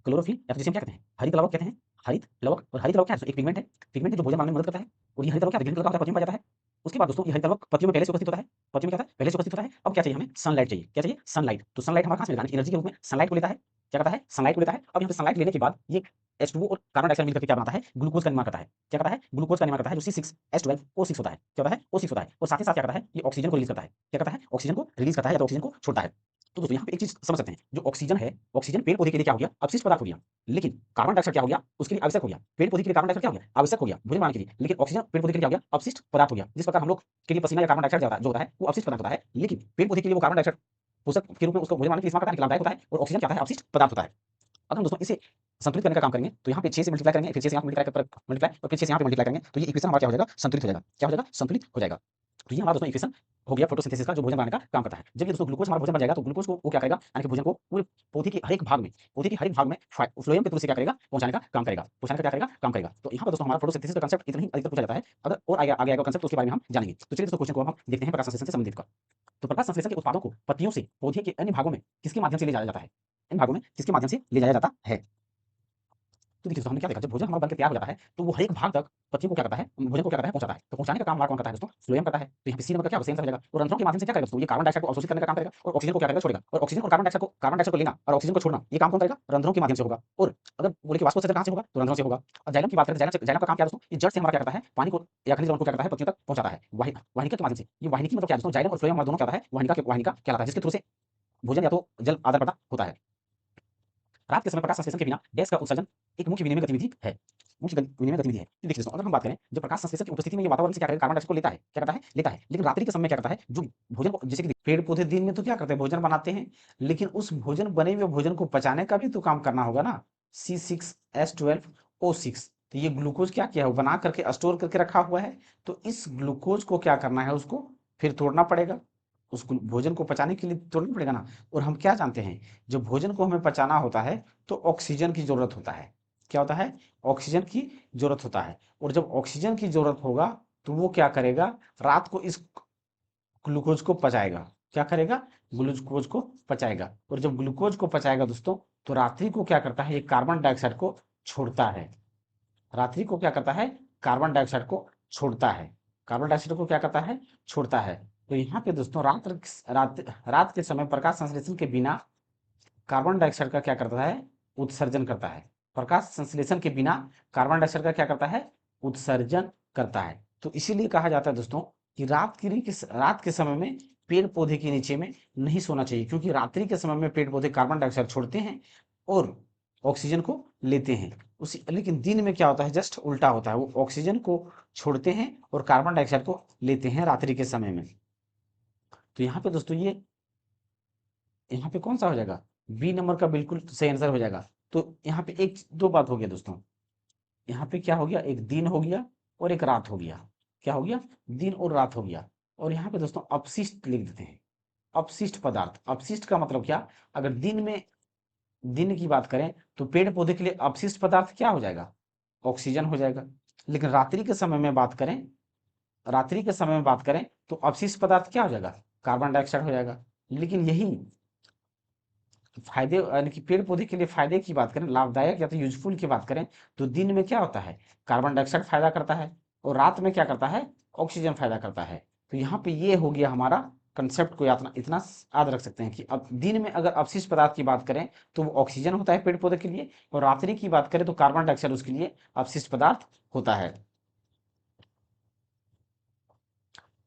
क्लोरोफिल या तो जिसे हम क्या कहते हैं? हरित लवक कहते हैं। हरित लवक। और हरित लवक क्या है? एक पिगमेंट है। पिगमेंट है जो भोजन बनाने में मदद करता है। और ये हरित लवक क्या है? ग्रीन कलर का होता है, पत्तियों में पाया जाता है। उसके बाद दोस्तों ये हरित लवक पत्तियों में पहले से उपस्थित होता है। पत्तियों में क्या होता है? पहले से उपस्थित होता है। अब क्या चाहिए हमें? सनलाइट चाहिए। क्या चाहिए? सनलाइट। तो सनलाइट हमारा कहाँ से मिलेगा? एनर्जी के रूप में सनलाइट को लेता है। क्या करता है? सनलाइट को लेता है। अब यहाँ पे सनलाइट लेने के बाद ये H2O और कार्बन डाइऑक्साइड मिलकर के क्या बनाता है? ग्लूकोज का निर्माण करता है। क्या करता है? ग्लूकोज का निर्माण करता है जो C6H12O6 होता है। क्या होता है? O6 होता है। और साथ ही साथ क्या करता है? ये ऑक्सीजन को रिलीज करता है। क्या करता है? ऑक्सीजन को रिलीज करता है या तो ऑक्सीजन को छोड़ता है। तो दोस्तों यहाँ पे एक चीज समझ सकते हैं, जो ऑक्सीजन है, ऑक्सीजन पेड़ पौधे के लिए क्या हो गया? अपशिष्ट पदार्थ हो गया। लेकिन कार्बन डाइऑक्साइड क्या हो गया? उसके लिए आवश्यक हो गया। पेड़ पौधे के लिए कार्बन डाइऑक्साइड क्या हो गया? आवश्यक हो गया भोजन बनाने के लिए। लेकिन ऑक्सीजन पेड़ पौधे के लिए क्या हो गया? अपशिष्ट पदार्थ हो गया। जिस प्रकार हम लोग के लिए पसीना या कार्बन डाइऑक्साइड जो होता है वो अपशिष्ट पदार्थ होता है, लेकिन पेड़ पौधे के लिए वो कार्बन डाइऑक्साइड पोषक के रूप में उसको भोजन बनाने के लिए इस्तेमाल करता है, लाभदायक होता है। और ऑक्सीजन क्या होता है? अपशिष्ट पदार्थ होता है। अगर हम दोस्तों इसे संतुलित करने का काम करेंगे तो यहाँ पे 6 से मल्टीप्लाई करेंगे, फिर 6 से यहाँ मल्टीप्लाई और फिर 6 से यहाँ पे मल्टीप्लाई करेंगे, तो ये इक्वेशन हमारा क्या हो जाएगा? संतुलित हो जाएगा। क्या हो जाएगा? संतुलित हो जाएगा। तो ये हमारा दोस्तों इक्वेशन हो गया फोटोसिंथेसिस का, जो भोजन बनाने का काम करता है। जब ये दोस्तों ग्लूकोज हमारा भोजन बन जाएगा तो ग्लूकोज को वो क्या करेगा? यानी कि भोजन को पूरे पौधे के हर एक भाग में, फ्लोएम के थ्रू से क्या करेगा? पहुंचाने का काम करेगा। पहुंचाने का क्या करेगा? काम करेगा। तो यहाँ पर दोस्तों हमारा फोटोसिंथेसिस का कांसेप्ट इतना ही अधिकतर पूछा जाता है। अगर और आगे आएगा कांसेप्ट तो उसके बारे में हम जानेंगे। तो चलिए दोस्तों क्वेश्चन को हम देखते हैं प्रकाश संश्लेषण से संबंधित का। तो प्रकाश संश्लेषण के उत्पादों को पत्तियों से पौधे के अन्य भागों में किसके माध्यम से ले जाया जाता है? इन भागों में किसके माध्यम से ले जाया जाता है? तो देखिए दोस्तों हमने क्या देखा, जब भोजन हमारा बनकर तैयार हो जाता है तो वो हर एक भाग तक पत्तियों को क्या करता है? भोजन को क्या करता है? पहुंचाता है। तो पहुंचाने का काम हमारा कौन करता है दोस्तों? फ्लोएम करता है। तो यहाँ पे सी नंबर का क्या होगा? सेम हो जाएगा। और रंध्रों के माध्यम से क्या करेगा दोस्तों? ये कार्बन डाइऑक्साइड को अवशोषित करने का काम करेगा और ऑक्सीजन को क्या करेगा? छोड़ेगा। और ऑक्सीजन और कार्बन डाइऑक्साइड को लेना और ऑक्सीजन को छोड़ना, ये काम कौन करेगा? रंध्रों के माध्यम से होगा। और अगर बोले कि वाष्पोत्सर्जन कहाँ से होगा? तो रंध्रों से होगा। और जाइलम की बात करें, जाइलम का काम क्या है दोस्तों? ये जड़ से हमारा क्या करता है? पानी को या खनिज लवण को क्या करता है? पत्तियों तक पहुंचाता है वाहिका के माध्यम से। ये वाहिनी मतलब क्या है दोस्तों? जाइलम और फ्लोएम हमारा दोनों क्या होता है? वाहिका कहलाता है, जिसके थ्रू से भोजन या तो जल आदान प्रदान होता है। रात के समय प्रकाश संश्लेषण के बिना गैस का उत्सर्जन एक मुख्य विनिमय गतिविधि है। विनिमय गतिविधि है। तो देखिए दोस्तों अगर हम बात करें, जो प्रकाश संश्लेषण की उपस्थिति में ये वातावरण से क्या करेगा? कार्बन डाइऑक्साइड को लेता है। क्या करता है? लेता है। लेकिन रात्रि के समय क्या करता है? जो भोजन को, जैसे कि पेड़ पौधे दिन में तो क्या करते हैं? भोजन बनाते हैं, लेकिन उस भोजन बने हुए भोजन को पचाने का भी तो काम करना होगा ना। C6H12O6, तो ये ग्लूकोज क्या किया है? बना करके स्टोर करके रखा हुआ है। तो इस ग्लूकोज को क्या करना है? उसको फिर तोड़ना पड़ेगा। उस भोजन को पचाने के लिए तोड़ना पड़ेगा ना। और हम क्या जानते हैं, जब भोजन को हमें पचाना होता है तो ऑक्सीजन की जरूरत होता है। क्या होता है? ऑक्सीजन की जरूरत होता है। और जब ऑक्सीजन की जरूरत होगा तो वो क्या करेगा? रात को इस ग्लूकोज को पचाएगा। क्या करेगा? ग्लूकोज को पचाएगा। और जब ग्लूकोज को पचाएगा दोस्तों तो रात्रि को क्या करता है? ये कार्बन डाइऑक्साइड को छोड़ता है। रात्रि को क्या करता है? कार्बन डाइऑक्साइड को छोड़ता है। कार्बन डाइऑक्साइड को क्या करता है? छोड़ता है। तो यहाँ पे दोस्तों रात के समय प्रकाश संश्लेषण के बिना कार्बन डाइऑक्साइड का क्या करता है? उत्सर्जन करता है। प्रकाश संश्लेषण के बिना कार्बन डाइऑक्साइड का क्या करता है? उत्सर्जन करता है। तो इसीलिए कहा जाता है दोस्तों कि रात के समय में पेड़ पौधे के नीचे में नहीं सोना चाहिए, क्योंकि रात्रि के समय में पेड़ पौधे कार्बन डाइऑक्साइड छोड़ते हैं और ऑक्सीजन को लेते हैं। उसी लेकिन दिन में क्या होता है? जस्ट उल्टा होता है, वो ऑक्सीजन को छोड़ते हैं और कार्बन डाइऑक्साइड को लेते हैं रात्रि के समय में। तो यहाँ पे दोस्तों यहाँ पे कौन सा हो जाएगा? बी नंबर का बिल्कुल सही आंसर हो जाएगा। तो यहाँ पे एक दो बात हो गया दोस्तों, यहाँ पे क्या हो गया? एक दिन हो गया और एक रात हो गया। क्या हो गया? दिन और रात हो गया। और यहाँ पे दोस्तों अपशिष्ट लिख देते हैं। अपशिष्ट पदार्थ, अपशिष्ट का मतलब क्या? अगर दिन की बात करें तो पेड़ पौधे के लिए अपशिष्ट पदार्थ क्या हो जाएगा? ऑक्सीजन हो जाएगा। लेकिन रात्रि के समय में बात करें तो अपशिष्ट पदार्थ क्या हो जाएगा? कार्बन डाइऑक्साइड हो जाएगा। लेकिन यही फायदे यानी कि पेड़ पौधे के लिए फायदे की बात करें, लाभदायक या तो यूजफुल की बात करें, तो दिन में क्या होता है, कार्बन डाइऑक्साइड फायदा करता है, और रात में क्या करता है, ऑक्सीजन फायदा करता है। तो यहाँ पे ये हो गया हमारा कंसेप्ट को याद इतना याद रख सकते हैं कि अब दिन में अगर अवशिष्ट पदार्थ की बात करें तो वो ऑक्सीजन होता है पेड़ पौधे के लिए, और रात्रि की बात करें तो कार्बन डाइऑक्साइड उसके लिए अवशिष्ट पदार्थ होता है।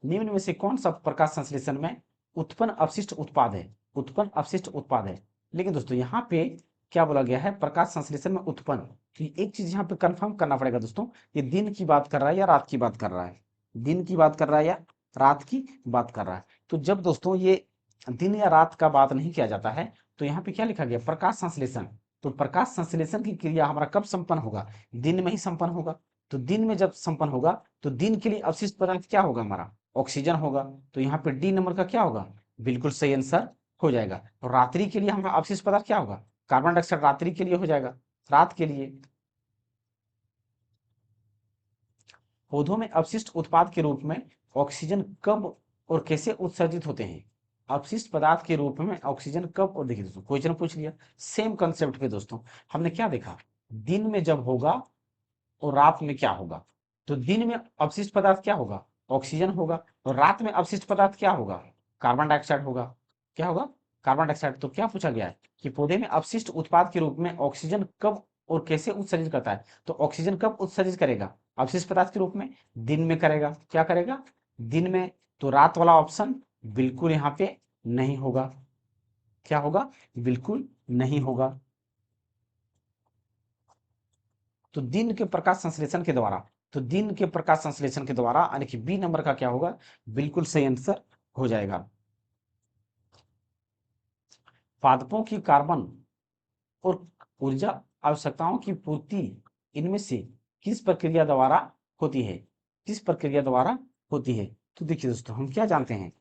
निम्न में से कौन सा प्रकाश संश्लेषण में उत्पन्न अवशिष्ट उत्पाद है, उत्पन्न अवशिष्ट उत्पाद है। लेकिन दोस्तों यहाँ पे क्या बोला गया है, प्रकाश संश्लेषण में उत्पन्न, तो एक चीज यहाँ पे कंफर्म करना पड़ेगा दोस्तों, ये दिन की बात कर रहा है या रात की बात कर रहा है, दिन की बात कर रहा है या रात की बात कर रहा है। तो जब दोस्तों ये दिन या रात का बात नहीं किया जाता है, तो यहाँ पे क्या लिखा गया, प्रकाश संश्लेषण। तो प्रकाश संश्लेषण की क्रिया हमारा कब संपन्न होगा, दिन में ही संपन्न होगा। तो दिन में जब संपन्न होगा तो दिन के लिए अवशिष्ट पदार्थ क्या होगा हमारा, ऑक्सीजन होगा। तो यहाँ पे डी नंबर का क्या होगा, बिल्कुल सही आंसर हो जाएगा। और रात्रि के लिए हमारा अवशिष्ट पदार्थ क्या होगा, कार्बन डाइऑक्साइड रात्रि के लिए हो जाएगा, रात के लिए। पौधों में अवशिष्ट उत्पाद के रूप में ऑक्सीजन कब और कैसे उत्सर्जित होते हैं, अपशिष्ट पदार्थ के रूप में ऑक्सीजन कब, और देखिए दोस्तों क्वेश्चन पूछ लिया सेम कंसेप्ट पे दोस्तों, हमने क्या देखा, दिन में जब होगा और रात में क्या होगा। तो दिन में अवशिष्ट पदार्थ क्या होगा, ऑक्सीजन होगा, और रात में अवशिष्ट पदार्थ क्या होगा, कार्बन डाइऑक्साइड होगा। क्या होगा, कार्बन डाइऑक्साइड। तो क्या पूछा गया है कि पौधे में अपशिष्ट उत्पाद के रूप में ऑक्सीजन कब और कैसे उत्सर्जित करता है। तो ऑक्सीजन कब उत्सर्जित करेगा, अपशिष्ट पदार्थ के रूप में, दिन में करेगा। क्या करेगा, दिन में। तो रात वाला ऑप्शन बिल्कुल यहाँ पे नहीं होगा। क्या होगा, बिल्कुल नहीं होगा। तो दिन के प्रकाश संश्लेषण के द्वारा, तो दिन के प्रकाश संश्लेषण के द्वारा यानी कि बी नंबर का क्या होगा, बिल्कुल सही आंसर हो जाएगा। पादपों की कार्बन और ऊर्जा आवश्यकताओं की पूर्ति इनमें से किस प्रक्रिया द्वारा होती है, किस प्रक्रिया द्वारा होती है। तो देखिए दोस्तों हम क्या जानते हैं,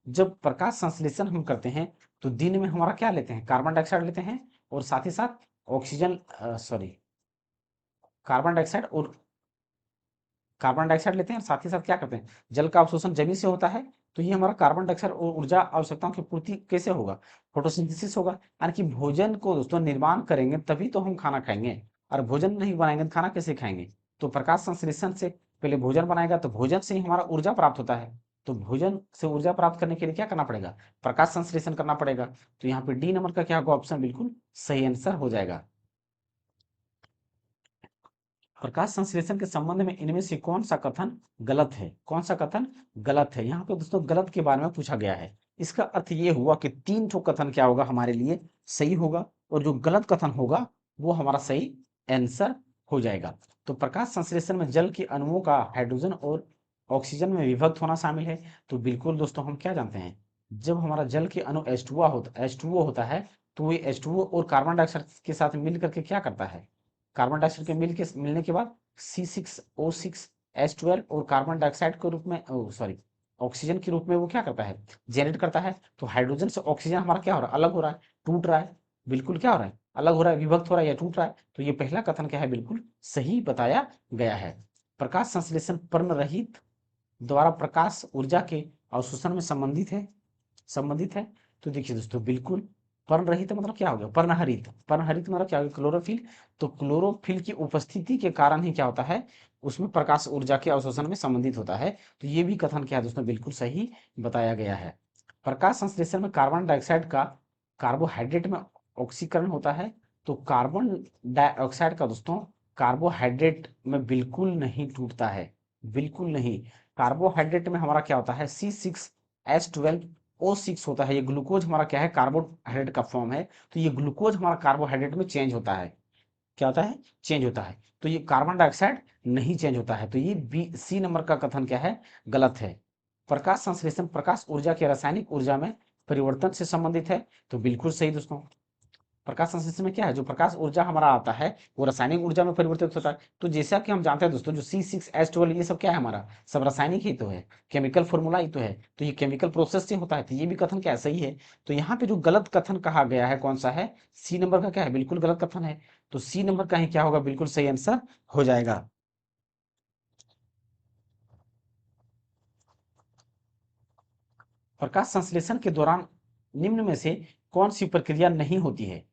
जब प्रकाश संश्लेषण हम करते हैं तो दिन में हमारा क्या लेते हैं, कार्बन डाइऑक्साइड लेते हैं, और साथ ही साथ ऑक्सीजन सॉरी कार्बन डाइऑक्साइड और कार्बन डाइऑक्साइड लेते हैं, साथ ही साथ क्या करते हैं, जल का अवशोषण जमीन से होता है। तो ये हमारा कार्बन डाइऑक्साइड और ऊर्जा आवश्यकताओं की पूर्ति कैसे होगा, फोटोसिंथेसिस होगा। यानी कि भोजन को दोस्तों निर्माण करेंगे तभी तो हम खाना खाएंगे, और भोजन नहीं बनाएंगे तो खाना कैसे खाएंगे। तो प्रकाश संश्लेषण से पहले भोजन बनाएगा, तो भोजन से ही हमारा ऊर्जा प्राप्त होता है। तो भोजन से ऊर्जा प्राप्त करने के लिए क्या करना पड़ेगा, प्रकाश संश्लेषण करना पड़ेगा। तो यहाँ पे डी नंबर का क्या होगा, ऑप्शन बिल्कुल सही आंसर हो जाएगा। प्रकाश संश्लेषण के संबंध में इनमें से कौन सा कथन गलत है, कौन सा कथन गलत है। यहाँ पे दोस्तों गलत के बारे में पूछा गया है। इसका अर्थ ये हुआ कि तीन ठो कथन क्या होगा हमारे लिए सही होगा, और जो गलत कथन होगा वो हमारा सही आंसर हो जाएगा। तो प्रकाश संश्लेषण में जल के अणुओं का हाइड्रोजन और ऑक्सीजन में विभक्त होना शामिल है। तो बिल्कुल दोस्तों हम क्या जानते हैं, जब हमारा जल के अणु H2O होता है, तो ये H2O और कार्बन डाइऑक्साइड के साथ मिल करके क्या करता है, कार्बन डाइऑक्साइड के मिलने के बाद C6O6H12 और कार्बन डाइऑक्साइड के रूप में सॉरी ऑक्सीजन के रूप में वो क्या करता है, जेनरेट करता है। तो हाइड्रोजन से ऑक्सीजन हमारा क्या हो रहा है, अलग हो रहा है, टूट रहा है। बिल्कुल क्या हो रहा है, अलग हो रहा है, विभक्त हो रहा है या टूट रहा है। तो ये पहला कथन क्या है, बिल्कुल सही बताया गया है। प्रकाश संश्लेषण पर्णरहित द्वारा प्रकाश ऊर्जा के अवशोषण में संबंधित है। तो देखिए दोस्तों बिल्कुल पर्णरहित मतलब क्या हो गया, पर्णहरित, पर्णहरित मतलब क्या हो गया, क्लोरोफिल। तो क्लोरोफिल की उपस्थिति के कारण ही क्या होता है, उसमें प्रकाश ऊर्जा के अवशोषण में संबंधित होता है। तो ये भी कथन क्या है दोस्तों, बिल्कुल सही बताया गया है। प्रकाश संश्लेषण में कार्बन डाइऑक्साइड का कार्बोहाइड्रेट में ऑक्सीकरण होता है। तो कार्बन डाइऑक्साइड का दोस्तों कार्बोहाइड्रेट में बिल्कुल नहीं टूटता है, बिल्कुल नहीं। कार्बोहाइड्रेट में हमारा क्या होता है, C6H12O6 होता है। ये ग्लूकोज हमारा क्या है, कार्बोहाइड्रेट का फॉर्म है। तो ये ग्लूकोज हमारा कार्बोहाइड्रेट में चेंज होता है, क्या होता है, चेंज होता है। तो ये कार्बन डाइऑक्साइड नहीं चेंज होता है। तो ये बी सी नंबर का कथन क्या है, गलत है। प्रकाश संश्लेषण प्रकाश ऊर्जा के रासायनिक ऊर्जा में परिवर्तन से संबंधित है। तो बिल्कुल सही दोस्तों, प्रकाश संश्लेषण में क्या है, जो प्रकाश ऊर्जा हमारा आता है वो रासायनिक ऊर्जा में परिवर्तित होता है। तो जैसा कि हम जानते हैं दोस्तों, जो C6H12 ये सब क्या है, हमारा सब रासायनिक ही तो है, केमिकल फॉर्मूला ही तो है। तो ये केमिकल प्रोसेस से होता है। तो ये भी कथन क्या है, सही है। तो यहाँ पे जो गलत कथन कहा गया है कौन सा है, सी नंबर का क्या है, बिल्कुल गलत कथन है। तो सी नंबर का ही क्या होगा, बिल्कुल सही आंसर हो जाएगा। प्रकाश संश्लेषण के दौरान निम्न में से कौन सी प्रक्रिया नहीं होती है,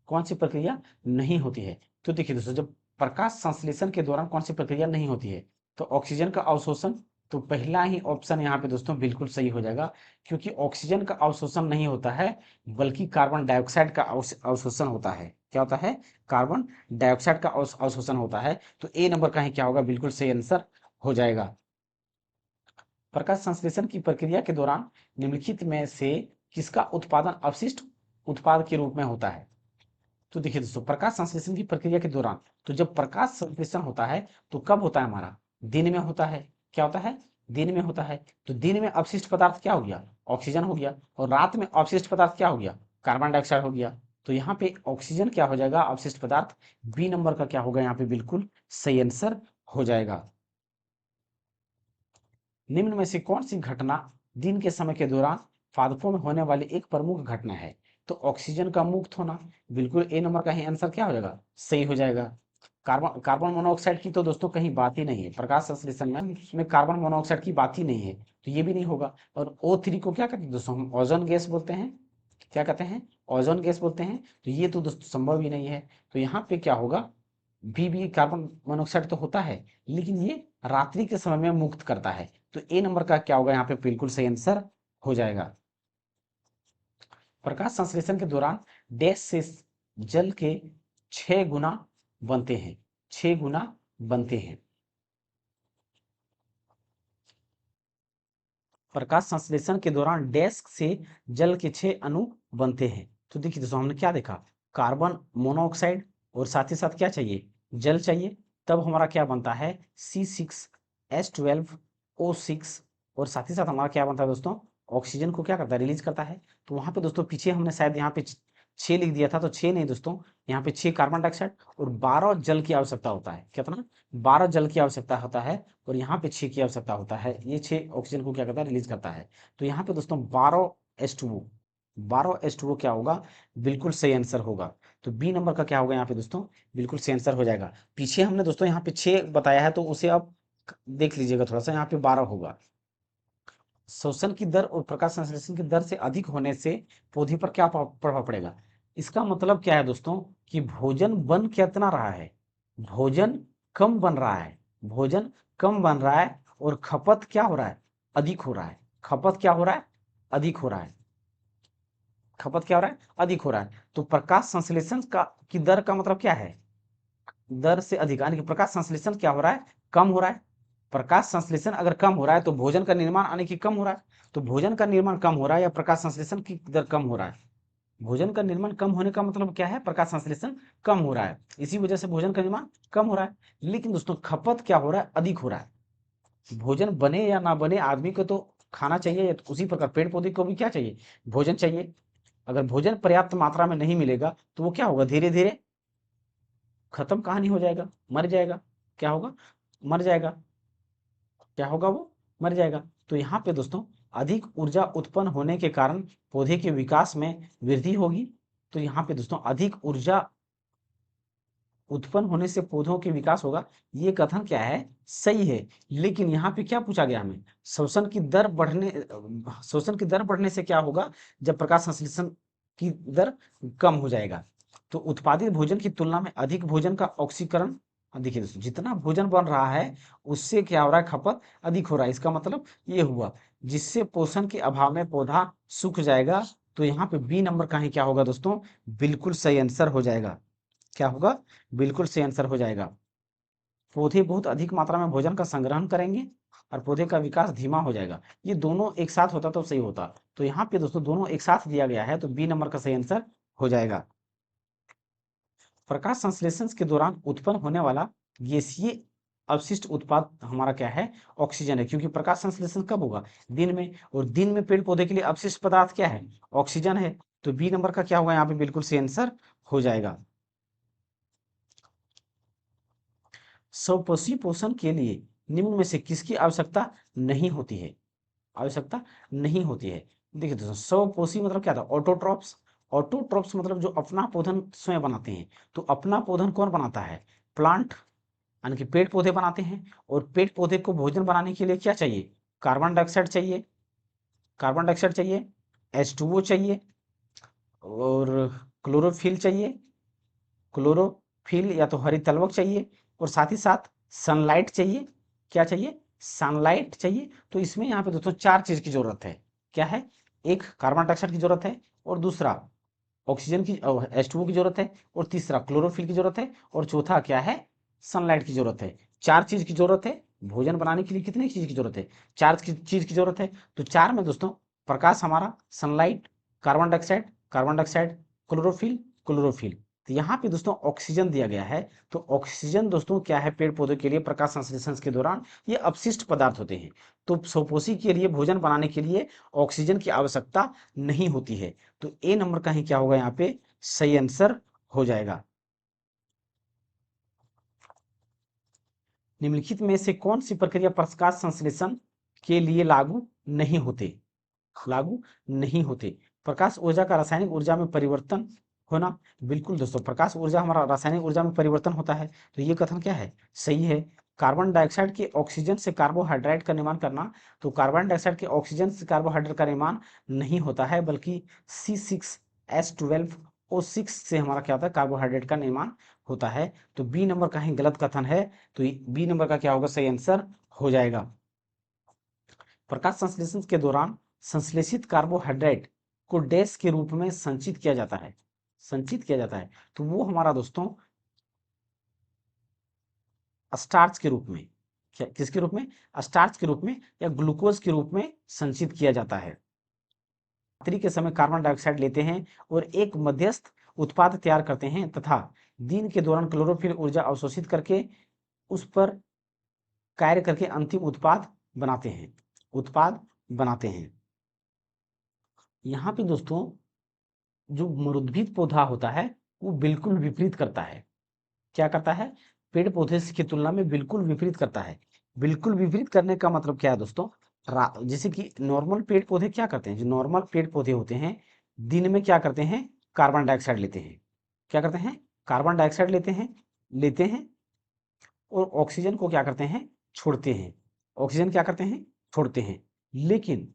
कौन सी प्रक्रिया नहीं होती है? तो देखिए दोस्तों, जब प्रकाश संश्लेषण के दौरान कौन सी प्रक्रिया नहीं होती है, तो ऑक्सीजन का अवशोषण। तो पहला ही ऑप्शन यहाँ पे दोस्तों बिल्कुल सही हो जाएगा, क्योंकि ऑक्सीजन का अवशोषण नहीं होता है, बल्कि कार्बन डाइऑक्साइड का अवशोषण होता है। क्या होता है? कार्बन डाइऑक्साइड का अवशोषण होता है। तो ए नंबर का ही क्या होगा, बिल्कुल सही आंसर हो जाएगा। प्रकाश संश्लेषण की प्रक्रिया के दौरान निम्नलिखित में से किसका उत्पादन अवशिष्ट उत्पाद के रूप में होता है? तो देखिए दोस्तों, प्रकाश संश्लेषण की प्रक्रिया के दौरान, तो जब प्रकाश संश्लेषण होता है तो कब होता है हमारा? दिन में होता है। क्या होता है? दिन में होता है। तो दिन में अवशिष्ट पदार्थ क्या हो गया? ऑक्सीजन हो गया। और रात में अवशिष्ट पदार्थ क्या हो गया? कार्बन डाइऑक्साइड हो गया। तो यहाँ पे ऑक्सीजन क्या हो जाएगा? अवशिष्ट पदार्थ। बी नंबर का क्या होगा यहाँ पे? बिल्कुल सही आंसर हो जाएगा। निम्न में से कौन सी घटना दिन के समय के दौरान पादपों में होने वाली एक प्रमुख घटना है? तो ऑक्सीजन का मुक्त होना। बिल्कुल ए नंबर का ही आंसर क्या हो जाएगा? सही हो जाएगा। कार्बन कार्बन मोनोऑक्साइड की तो दोस्तों कहीं बात ही नहीं है, प्रकाश संश्लेषण में उसमें कार्बन मोनोऑक्साइड की बात ही नहीं है, तो ये भी नहीं होगा। और O3 को क्या कहते हैं दोस्तों? हम ओजोन गैस बोलते हैं। क्या कहते हैं? ओजोन गैस बोलते हैं। तो ये तो दोस्तों संभव ही नहीं है। तो यहाँ पे क्या होगा? भी कार्बन मोनोऑक्साइड तो होता है, लेकिन ये रात्रि के समय में मुक्त करता है। तो ए नंबर का क्या होगा यहाँ पे? बिल्कुल सही आंसर हो जाएगा। प्रकाश संश्लेषण के दौरान डैश से जल के 6 गुना बनते हैं, 6 गुना बनते हैं। प्रकाश संश्लेषण के दौरान डैश से जल के 6 अणु बनते हैं। तो देखिए दोस्तों, हमने क्या देखा? कार्बन मोनोऑक्साइड, और साथ ही साथ क्या चाहिए? जल चाहिए। तब हमारा क्या बनता है? C6H12O6। और साथ ही साथ हमारा क्या बनता है दोस्तों? ऑक्सीजन को क्या करता है? रिलीज करता है। तो वहां पे दोस्तों पीछे हमने शायद यहाँ पे 6 लिख दिया था, तो 6 नहीं दोस्तों, यहाँ पे 6 कार्बन डाइऑक्साइड और 12 जल की आवश्यकता होता है। कितना? 12 जल की आवश्यकता होता है। और यहाँ पे 6 की आवश्यकता होता है। ये 6 ऑक्सीजन को क्या करता है? रिलीज करता है। तो यहाँ पे दोस्तों 12H2O, 12H2O क्या होगा? बिल्कुल सही आंसर होगा। तो बी नंबर का क्या होगा यहाँ पे दोस्तों? बिल्कुल सही आंसर हो जाएगा। पीछे हमने दोस्तों यहाँ पे 6 बताया है, तो उसे आप देख लीजिएगा थोड़ा सा, यहाँ पे 12 होगा। शोषण की दर और प्रकाश संश्लेषण की दर से अधिक होने से पौधे पर क्या प्रभाव पड़ेगा? इसका मतलब क्या है दोस्तों? कि भोजन बन कितना रहा है? भोजन कम बन रहा है। भोजन कम बन रहा है और खपत क्या हो रहा है? अधिक हो रहा है। खपत क्या हो रहा है? अधिक हो रहा है। खपत क्या हो रहा है? अधिक हो रहा है। तो प्रकाश संश्लेषण का की दर का मतलब क्या है? दर से अधिक, यानी कि प्रकाश संश्लेषण क्या हो रहा है? कम हो रहा है। प्रकाश संश्लेषण अगर कम हो रहा है तो भोजन का निर्माण यानी कि कम हो रहा है। तो भोजन का निर्माण कम हो रहा है या प्रकाश संश्लेषण की दर कम हो रहा है? भोजन का निर्माण कम होने का मतलब क्या है? प्रकाश संश्लेषण कम हो रहा है, इसी वजह से भोजन का निर्माण कम हो रहा है। लेकिन दोस्तों खपत क्या हो रहा है? अधिक हो रहा है। भोजन बने या ना बने, आदमी को तो खाना चाहिए। तो उसी प्रकार पेड़ पौधे को भी क्या चाहिए? भोजन चाहिए। अगर भोजन पर्याप्त मात्रा में नहीं मिलेगा तो वो क्या होगा? धीरे धीरे खत्म कहानी हो जाएगा, मर जाएगा। क्या होगा? मर जाएगा। क्या होगा? वो मर जाएगा। तो यहाँ पे दोस्तों अधिक ऊर्जा उत्पन्न होने के कारण पौधे के विकास में वृद्धि होगी। तो यहाँ पे दोस्तों अधिक ऊर्जा उत्पन्न होने से पौधों के विकास होगा, ये कथन क्या है? सही है। लेकिन यहाँ पे क्या पूछा गया हमें? शोषण की दर बढ़ने से क्या होगा? जब प्रकाश संश्लेषण की दर कम हो जाएगा। तो उत्पादित भोजन की तुलना में अधिक भोजन का ऑक्सीकरण, देखिए दोस्तों जितना भोजन बन रहा है उससे क्या हो रहा है? खपत अधिक हो रहा है। इसका मतलब ये हुआ, जिससे पोषण के अभाव में पौधा सूख जाएगा। तो यहाँ पे बी नंबर का ही क्या होगा दोस्तों? बिल्कुल सही आंसर हो जाएगा। क्या होगा? बिल्कुल सही आंसर हो जाएगा। पौधे बहुत अधिक मात्रा में भोजन का संग्रहण करेंगे और पौधे का विकास धीमा हो जाएगा। ये दोनों एक साथ होता तो सही होता। तो यहाँ पे दोस्तों दोनों एक साथ दिया गया है, तो बी नंबर का सही आंसर हो जाएगा। प्रकाश संश्लेषण के दौरान उत्पन्न होने वाला गैसीय अवशिष्ट उत्पाद हमारा क्या है? ऑक्सीजन है। क्योंकि प्रकाश संश्लेषण कब होगा? दिन में। और दिन में पेड़ पौधे के लिए अवशिष्ट पदार्थ क्या है? ऑक्सीजन है। तो बी नंबर का क्या होगा यहाँ पे? बिल्कुल सही आंसर हो जाएगा। स्वपोषी पोषण के लिए निम्न में से किसकी आवश्यकता नहीं होती है? आवश्यकता नहीं होती है। देखिए दोस्तों, स्वपोषी मतलब क्या था? ऑटोट्रॉप्स। ऑटोट्रॉप्स मतलब जो अपना पौधन स्वयं बनाते हैं। तो अपना पौधन कौन बनाता है? प्लांट, यानी कि पेड़ पौधे बनाते हैं। और पेड़ पौधे को भोजन बनाने के लिए क्या चाहिए? कार्बन डाइऑक्साइड चाहिए। कार्बन डाइऑक्साइड चाहिए, H2O चाहिए, और क्लोरोफिल चाहिए, क्लोरोफिल या तो हरितलवक चाहिए, और साथ ही साथ सनलाइट चाहिए। क्या चाहिए? सनलाइट चाहिए। तो इसमें यहाँ पे दोस्तों 4 चीज की जरूरत है। क्या है? एक कार्बन डाइऑक्साइड की जरूरत है, और दूसरा ऑक्सीजन की H2O की जरूरत है, और तीसरा क्लोरोफिल की जरूरत है, और चौथा क्या है? सनलाइट की जरूरत है। 4 चीज की जरूरत है। भोजन बनाने के लिए कितनी चीज की जरूरत है? 4 चीज की जरूरत है। तो 4 में दोस्तों प्रकाश हमारा sunlight, carbon dioxide, carbon dioxide, chlorophyll, chlorophyll. तो यहाँ पे दोस्तों ऑक्सीजन दिया गया है। तो ऑक्सीजन दोस्तों क्या है? पेड़ पौधे के लिए प्रकाश संश्लेषण के दौरान ये अपशिष्ट पदार्थ होते हैं। तो स्वपोषी के लिए, भोजन बनाने के लिए ऑक्सीजन की आवश्यकता नहीं होती है। तो ए नंबर का ही क्या होगा यहाँ पे? सही आंसर हो जाएगा। निम्नलिखित में से कौन सी प्रक्रिया प्रकाश संश्लेषण के लिए लागू नहीं होते? लागू नहीं होते। प्रकाश ऊर्जा का रासायनिक ऊर्जा में परिवर्तन होना। बिल्कुल दोस्तों, प्रकाश ऊर्जा हमारा रासायनिक ऊर्जा में परिवर्तन होता है। तो ये कथन क्या है? सही है। कार्बन डाइऑक्साइड के ऑक्सीजन से कार्बोहाइड्रेट का निर्माण करना। तो कार्बन डाइऑक्साइड के ऑक्सीजन से कार्बोहाइड्रेट का निर्माण नहीं होता है, बल्कि C6H12O6 से हमारा क्या होता है? कार्बोहाइड्रेट का निर्माण होता है। तो बी नंबर का ही गलत कथन है। तो बी नंबर का क्या होगा? सही आंसर हो जाएगा। प्रकाश संश्लेषण के दौरान संश्लेषित कार्बोहाइड्रेट को डैश के रूप में संचित किया जाता है। संचित किया जाता है। तो वो हमारा दोस्तों स्टार्च के रूप में, क्या किसके रूप में? स्टार्च के रूप में या ग्लूकोज के रूप में संचित किया जाता है। रात्रि के समय कार्बन डाइऑक्साइड लेते हैं और एक मध्यस्थ उत्पाद तैयार करते हैं, तथा दिन के दौरान क्लोरोफिल ऊर्जा अवशोषित करके उस पर कार्य करके अंतिम उत्पाद बनाते हैं। उत्पाद बनाते हैं। यहाँ पे दोस्तों जो मरुद्भिद पौधा होता है वो बिल्कुल विपरीत करता है। क्या करता है? पेड़ पौधे की तुलना में बिल्कुल विपरीत करता है। बिल्कुल विपरीत करने का मतलब क्या है दोस्तों? जैसे कि नॉर्मल पेड़ पौधे क्या करते हैं? जो नॉर्मल पेड़ पौधे होते हैं, दिन में क्या करते हैं? कार्बन डाइऑक्साइड लेते हैं। क्या करते हैं? कार्बन डाइऑक्साइड लेते हैं और ऑक्सीजन को क्या करते हैं? छोड़ते हैं। ऑक्सीजन क्या करते हैं? छोड़ते हैं। लेकिन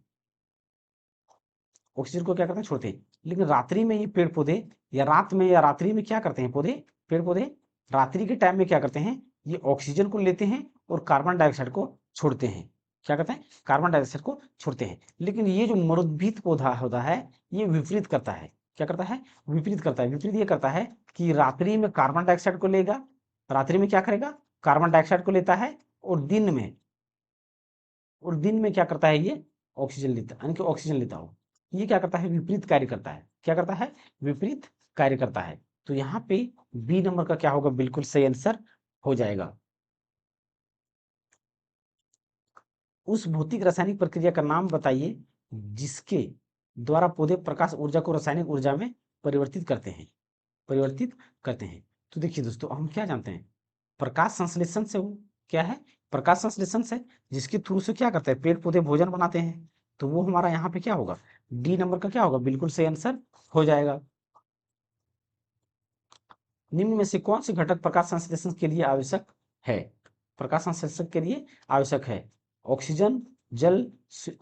ऑक्सीजन को क्या करते हैं? छोड़ते हैं। लेकिन रात्रि में ये पेड़ पौधे, या रात में या रात्रि में क्या करते हैं? पेड़ पौधे रात्रि के टाइम में क्या करते हैं? ये ऑक्सीजन को लेते हैं और कार्बन डाइऑक्साइड को छोड़ते हैं। क्या करते हैं? कार्बन डाइऑक्साइड को छोड़ते हैं। लेकिन ये जो मरुद्भिद पौधा होता है, ये विपरीत करता है। क्या करता है? विपरीत करता है। विपरीत ये करता है कि रात्रि में कार्बन डाइऑक्साइड को लेगा, रात्रि में क्या करेगा? कार्बन डाइऑक्साइड को लेता है, और दिन में क्या करता है? ये ऑक्सीजन लेता, यानी कि ऑक्सीजन लेता हो। ये क्या करता है? विपरीत कार्य करता है। क्या करता है? विपरीत कार्य करता है। तो यहाँ पे बी नंबर का क्या होगा? बिल्कुल सही आंसर हो जाएगा। उस भौतिक रासायनिक प्रक्रिया का नाम बताइए जिसके द्वारा पौधे प्रकाश ऊर्जा को रासायनिक ऊर्जा में परिवर्तित करते हैं। परिवर्तित करते हैं। तो देखिए दोस्तों, हम क्या जानते हैं? प्रकाश संश्लेषण से वो क्या है? प्रकाश संश्लेषण से, जिसके थ्रू से क्या करते हैं? पेड़ पौधे भोजन बनाते हैं। तो वो हमारा यहाँ पे क्या होगा? डी नंबर का क्या होगा? बिल्कुल सही आंसर हो जाएगा। निम्न में से कौन से घटक प्रकाश संश्लेषण के लिए आवश्यक है? प्रकाश संश्लेषण के लिए आवश्यक है। ऑक्सीजन, जल,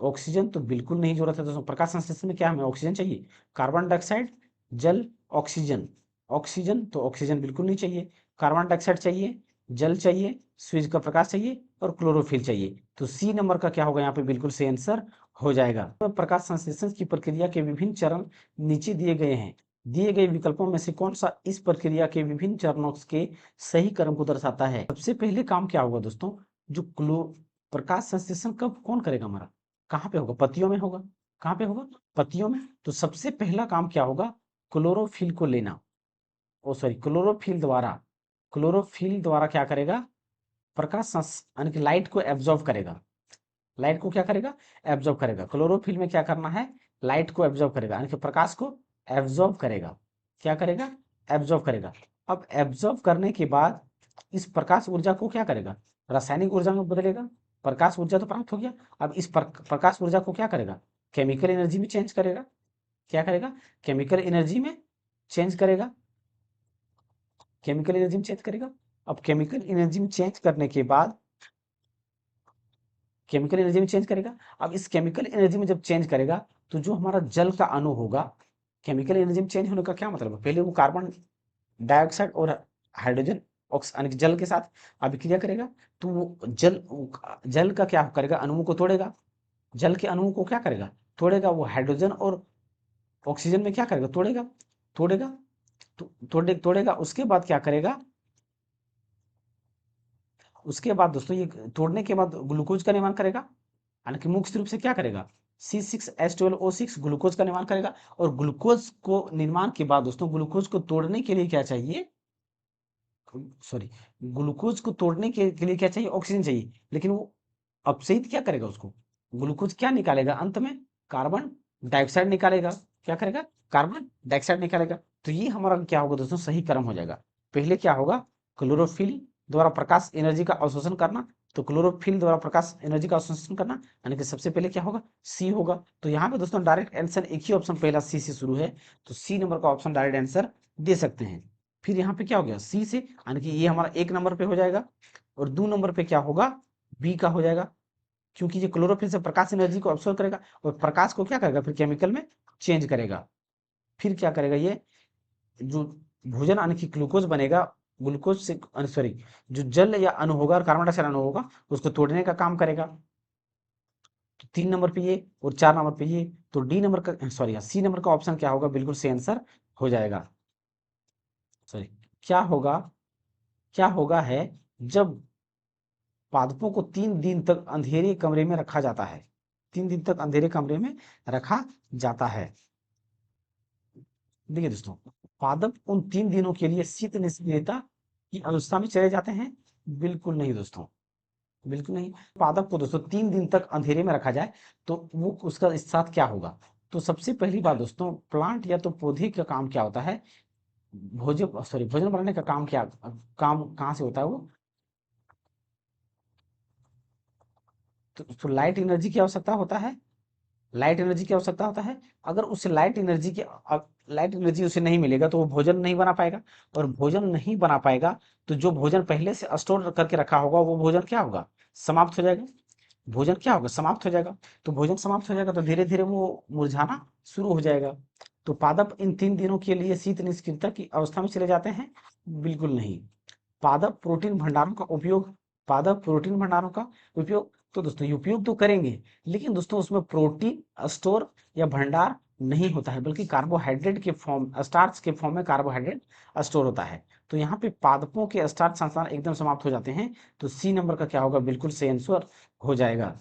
ऑक्सीजन तो बिल्कुल नहीं जरूरत है दोस्तों। प्रकाश संश्लेषण में क्या हमें ऑक्सीजन चाहिए। कार्बन डाइऑक्साइड, जल, ऑक्सीजन। ऑक्सीजन तो ऑक्सीजन बिल्कुल नहीं चाहिए। कार्बन डाइऑक्साइड चाहिए, जल चाहिए, सूरज का प्रकाश चाहिए, और क्लोरोफिल चाहिए। तो सी नंबर का क्या होगा? यहाँ पे बिल्कुल सही आंसर हो जाएगा। तो प्रकाश संश्लेषण की प्रक्रिया के विभिन्न चरण नीचे दिए गए हैं। दिए गए विकल्पों में से कौन सा इस प्रक्रिया के विभिन्न चरणों के सही क्रम को दर्शाता है? सबसे पहले काम क्या होगा दोस्तों? जो क्लो प्रकाश संश्लेषण कब कौन करेगा हमारा? कहाँ पे होगा? पत्तियों में होगा। कहाँ पे होगा? पत्तियों में। तो सबसे पहला काम क्या होगा? क्लोरोफिल को लेना। ओ सॉरी, क्लोरोफिल द्वारा क्या करेगा? यानी कि लाइट को एब्जॉर्ब करेगा। लाइट को क्या करेगा? एब्जॉर्ब करेगा। क्लोरोफिल में क्या करना है? लाइट को एब्जॉर्ब करेगा, यानी कि प्रकाश को एब्जॉर्ब करेगा। क्या करेगा? एब्जॉर्ब करेगा। अब एब्जॉर्ब करने के बाद इस प्रकाश ऊर्जा को क्या करेगा? रासायनिक ऊर्जा में बदलेगा। प्रकाश ऊर्जा तो प्राप्त हो गया। अब इस प्रकाश ऊर्जा को क्या करेगा? केमिकल एनर्जी में चेंज करेगा। क्या करेगा? केमिकल एनर्जी में चेंज करेगा। केमिकल एनर्जी में चेंज करेगा। अब केमिकल एनर्जी में चेंज करने के बाद, केमिकल एनर्जी में चेंज करेगा। अब इस केमिकल एनर्जी में जब चेंज करेगा, तो जो हमारा जल का अणु होगा, केमिकल एनर्जी में चेंज होने का क्या मतलब है, पहले वो कार्बन डाइऑक्साइड और हाइड्रोजन यानी कि जल के साथ अभिक्रिया करेगा, तो वो जल का क्या करेगा, अणुओं को तोड़ेगा, जल के अणुओं को क्या करेगा, तोड़ेगा, वो हाइड्रोजन और ऑक्सीजन में क्या करेगा, तोड़ेगा, तोड़ेगा, तोड़ेगा, उसके बाद क्या करेगा, उसके बाद दोस्तों ये तोड़ने के बाद ग्लूकोज का निर्माण करेगा, यानी कि मुख्य रूप से क्या करेगा, C6H12O6 ग्लूकोज का निर्माण करेगा। और ग्लूकोज को निर्माण के बाद दोस्तों ग्लूकोज को तोड़ने के लिए क्या चाहिए, सॉरी, ग्लूकोज को तोड़ने के लिए क्या चाहिए, ऑक्सीजन चाहिए, लेकिन वो अपचयित क्या करेगा उसको, ग्लूकोज क्या निकालेगा, अंत में कार्बन डाइऑक्साइड निकालेगा, क्या करेगा, कार्बन डाइऑक्साइड निकालेगा। तो ये हमारा क्या होगा दोस्तों, सही क्रम हो जाएगा। पहले क्या होगा, क्लोरोफिल द्वारा प्रकाश एनर्जी का अवशोषण करना, तो क्लोरोफिल द्वारा प्रकाश एनर्जी का अवशोषण करना, यानी कि सबसे पहले क्या होगा, सी होगा। तो यहाँ पे दोस्तों डायरेक्ट आंसर एक ही ऑप्शन पहला सी से शुरू है, तो सी नंबर का ऑप्शन डायरेक्ट आंसर दे सकते हैं। फिर यहाँ पे क्या हो गया, सी से, यानी कि ये हमारा एक नंबर पे हो जाएगा, और दो नंबर पे क्या होगा, बी का हो जाएगा, क्योंकि ये क्लोरोफिल से प्रकाश एनर्जी को अब्सॉर्ब करेगा और प्रकाश को क्या करेगा, फिर केमिकल में चेंज करेगा। फिर क्या करेगा, ये जो भोजन यानी कि ग्लूकोज बनेगा, ग्लूकोज से सॉरी, जो जल या अणु होगा और कार्बन डाइऑक्साइड अणु होगा उसको तोड़ने का काम करेगा। तो 3 नंबर पे ये और 4 नंबर पे ये, तो डी नंबर का सॉरी सी नंबर का ऑप्शन क्या होगा, बिल्कुल सही आंसर हो जाएगा। सॉरी, क्या होगा, क्या होगा है, जब पादपों को 3 दिन तक अंधेरे कमरे में रखा जाता है, 3 दिन तक अंधेरे कमरे में रखा जाता है। देखिए दोस्तों, पादप उन 3 दिनों के लिए शीत निष्क्रियता की अवस्था में चले जाते हैं, बिल्कुल नहीं दोस्तों, बिल्कुल नहीं। पादप को दोस्तों 3 दिन तक अंधेरे में रखा जाए तो वो उसका साथ क्या होगा, तो सबसे पहली बात दोस्तों, प्लांट या तो पौधे का काम क्या होता है, भोजन बनाने का काम क्या, काम कहाँ से होता है वो, तो लाइट एनर्जी की आवश्यकता होता है, लाइट एनर्जी की आवश्यकता होता है। अगर उसे लाइट एनर्जी उसे नहीं मिलेगा तो वो भोजन नहीं बना पाएगा, और भोजन नहीं बना पाएगा तो जो भोजन पहले से स्टोर करके रखा होगा वो भोजन क्या होगा, समाप्त हो जाएगा, भोजन क्या होगा, समाप्त हो जाएगा। तो भोजन समाप्त हो जाएगा तो धीरे धीरे वो मुरझाना शुरू हो जाएगा। तो पादप इन 3 दिनों के लिए शीत निष्क्रियता की अवस्था में चले जाते हैं, बिल्कुल नहीं। पादप प्रोटीन भंडारों का उपयोग, पादप प्रोटीन भंडारों का उपयोग, तो दोस्तों ये उपयोग तो करेंगे, लेकिन दोस्तों उसमें प्रोटीन स्टोर या भंडार नहीं होता है, बल्कि कार्बोहाइड्रेट के फॉर्म, स्टार्च के फॉर्म में कार्बोहाइड्रेट स्टोर होता है। तो यहाँ पे पादपों के स्टार्च संस्थान एकदम समाप्त हो जाते हैं, तो सी नंबर का क्या होगा, बिल्कुल सही आंसर हो जाएगा।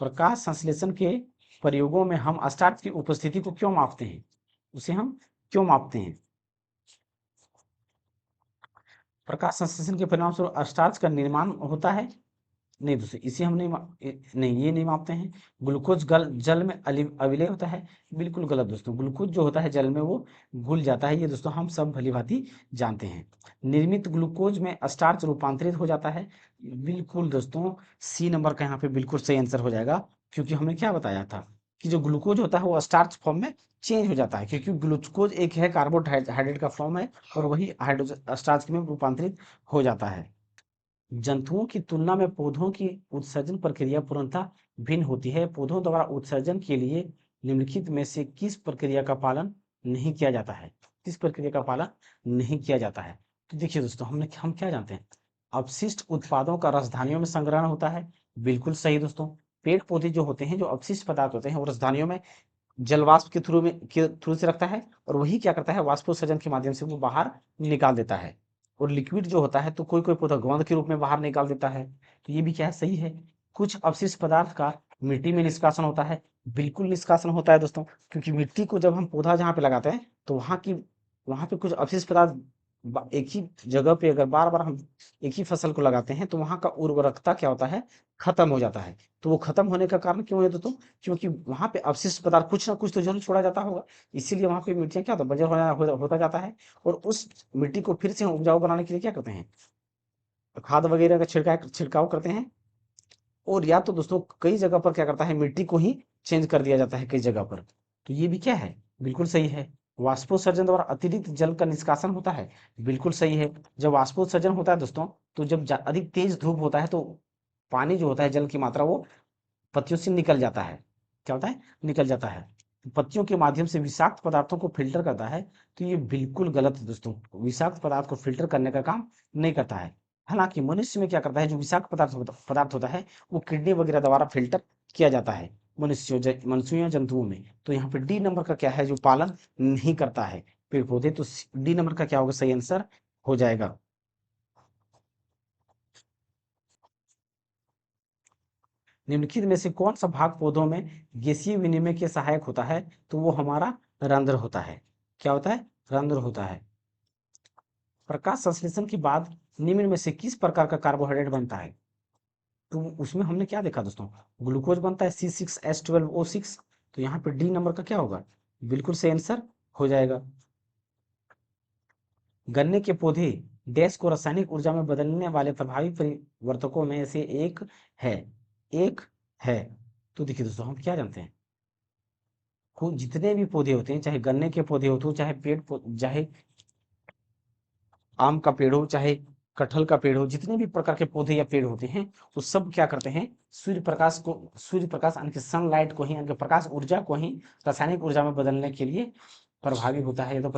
प्रकाश संश्लेषण के प्रयोगों में हम स्टार्च की उपस्थिति को क्यों मापते हैं, उसे हम क्यों मापते हैं, प्रकाश संश्लेषण के परिणाम स्वरूप स्टार्च का निर्माण होता है, नहीं दोस्तों इसे हम नहीं, ये नहीं मापते हैं। ग्लूकोज जल में अविलय होता है, बिल्कुल गलत दोस्तों, ग्लूकोज जो होता है जल में वो घुल जाता है, ये दोस्तों हम सब भली भांति जानते हैं। निर्मित ग्लूकोज में स्टार्च रूपांतरित हो जाता है, बिल्कुल दोस्तों सी नंबर का यहाँ पे बिल्कुल सही आंसर हो जाएगा, क्योंकि हमने क्या बताया था कि जो ग्लूकोज होता है वो स्टार्च फॉर्म में चेंज हो जाता है, क्योंकि ग्लूकोज एक है कार्बोहाइड्रेट का फॉर्म है, और वही हाइड्रोजन स्टार्च में रूपांतरित हो जाता है। जंतुओं की तुलना में पौधों की उत्सर्जन प्रक्रिया पूर्णतः भिन्न होती है, पौधों द्वारा उत्सर्जन के लिए निम्नलिखित में से किस प्रक्रिया का पालन नहीं किया जाता है, किस प्रक्रिया का पालन नहीं किया जाता है। तो देखिए दोस्तों, हम क्या जानते हैं, अपशिष्ट उत्पादों का रसधानियों में संग्रहण होता है, बिल्कुल सही दोस्तों। पेड़ पौधे जो होते हैं, जो अपशिष्ट पदार्थ होते हैं वो रसधानियों में जल वाष्प के थ्रू से रखता है, और वही क्या करता है, वाष्पोत्सर्जन के माध्यम से वो बाहर निकाल देता है। और लिक्विड जो होता है तो कोई कोई पौधा गोंद के रूप में बाहर निकाल देता है, तो ये भी क्या है, सही है। कुछ अपशिष्ट पदार्थ का मिट्टी में निष्कासन होता है, बिल्कुल निष्कासन होता है दोस्तों, क्योंकि मिट्टी को जब हम पौधा जहाँ पे लगाते हैं तो वहां पे कुछ अपशिष्ट पदार्थ एक ही जगह पे अगर बार बार हम एक ही फसल को लगाते हैं तो वहां का उर्वरकता क्या होता है, खत्म हो जाता है। तो वो खत्म होने का कारण क्यों है दोस्तों, क्योंकि वहां पे अपशिष्ट पदार्थ कुछ ना कुछ तो जरूर छोड़ा जाता होगा, इसीलिए वहां पे मिट्टियां क्या होता है, बंजर होता जाता है। और उस मिट्टी को फिर से हम उपजाऊ बनाने के लिए क्या करते हैं, खाद वगैरह का छिड़काव करते हैं। और या तो दोस्तों कई जगह पर क्या करता है, मिट्टी को ही चेंज कर दिया जाता है कई जगह पर। तो ये भी क्या है, बिल्कुल सही है। वाष्पोत्सर्जन द्वारा अतिरिक्त जल का निष्कासन होता है, बिल्कुल सही है। जब वाष्पोत्सर्जन होता है दोस्तों, तो जब अधिक तेज धूप होता है तो पानी जो होता है, जल की मात्रा वो पत्तियों से निकल जाता है, क्या होता है, निकल जाता है। पत्तियों के माध्यम से विषाक्त पदार्थों को फिल्टर करता है, तो ये बिल्कुल गलत है दोस्तों। विषाक्त पदार्थ को फिल्टर करने का काम नहीं करता है। हालांकि मनुष्य में क्या करता है, जो विषाक्त पदार्थ होता है वो किडनी वगैरह द्वारा फिल्टर किया जाता है मनुष्यों या जंतुओं में। तो यहाँ पे डी नंबर का क्या है, जो पालन नहीं करता है पेड़ पौधे, तो डी नंबर का क्या होगा, सही आंसर हो जाएगा। निम्नलिखित में से कौन सा भाग पौधों में गैसीय विनिमय के सहायक होता है, तो वो हमारा रंध्र होता है। क्या होता है, रंध्र होता है। प्रकाश संश्लेषण के बाद निम्न में से किस प्रकार का कार्बोहाइड्रेट बनता है, तो उसमें हमने क्या देखा दोस्तों, ग्लूकोज बनता है C6H12O6। तो यहाँ पे डी नंबर का क्या होगा, बिल्कुल सही आंसर हो जाएगा। गन्ने के पौधे डैश को रासायनिक ऊर्जा में बदलने वाले प्रभावी परिवर्तकों में से है एक है। तो देखिए दोस्तों, हम क्या जानते हैं, जितने भी पौधे होते हैं, चाहे गन्ने के पौधे होते हो, चाहे आम का पेड़ हो, चाहे कटहल का पेड़ हो, जितने भी प्रकार के पौधे या पेड़ होते हैं, वो सब क्या करते हैं, सूर्य प्रकाश यानी कि सनलाइट को ही, यानी कि प्रकाश ऊर्जा को ही रासायनिक ऊर्जा में बदलने के लिए प्रभावी होता है, या तो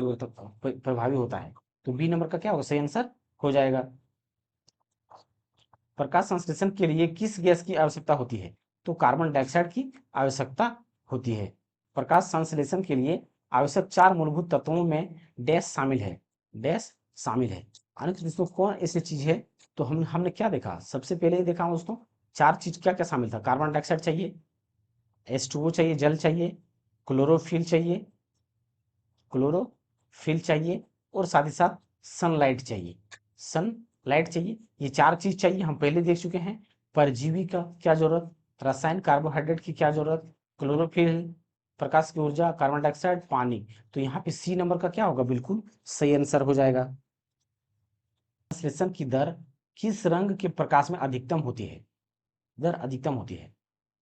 प्रभावी होता है। तो बी नंबर का क्या होगा, सही आंसर हो जाएगा। प्रकाश संश्लेषण के लिए किस गैस की आवश्यकता होती है, तो कार्बन डाइऑक्साइड की आवश्यकता होती है। प्रकाश संश्लेषण के लिए आवश्यक 4 मूलभूत तत्वों में डैश शामिल है, डैश शामिल है। अनेक दोस्तों, कौन ऐसी चीज है, तो हमने क्या देखा, सबसे पहले ही देखा दोस्तों, 4 चीज क्या क्या शामिल था, कार्बन डाइऑक्साइड चाहिए, H2O चाहिए, जल चाहिए, क्लोरोफिल चाहिए, क्लोरोफिल चाहिए, और साथ ही साथ सनलाइट चाहिए, सनलाइट चाहिए। ये 4 चीज चाहिए, हम पहले देख चुके हैं। परजीवी का क्या जरूरत, रसायन कार्बोहाइड्रेट की क्या जरूरत, क्लोरोफिल, प्रकाश की ऊर्जा, कार्बन डाइऑक्साइड, पानी। तो यहाँ पे सी नंबर का क्या होगा, बिल्कुल सही आंसर हो जाएगा। संश्लेषण की दर किस रंग के प्रकाश में अधिकतम होती है, दर अधिकतम होती है।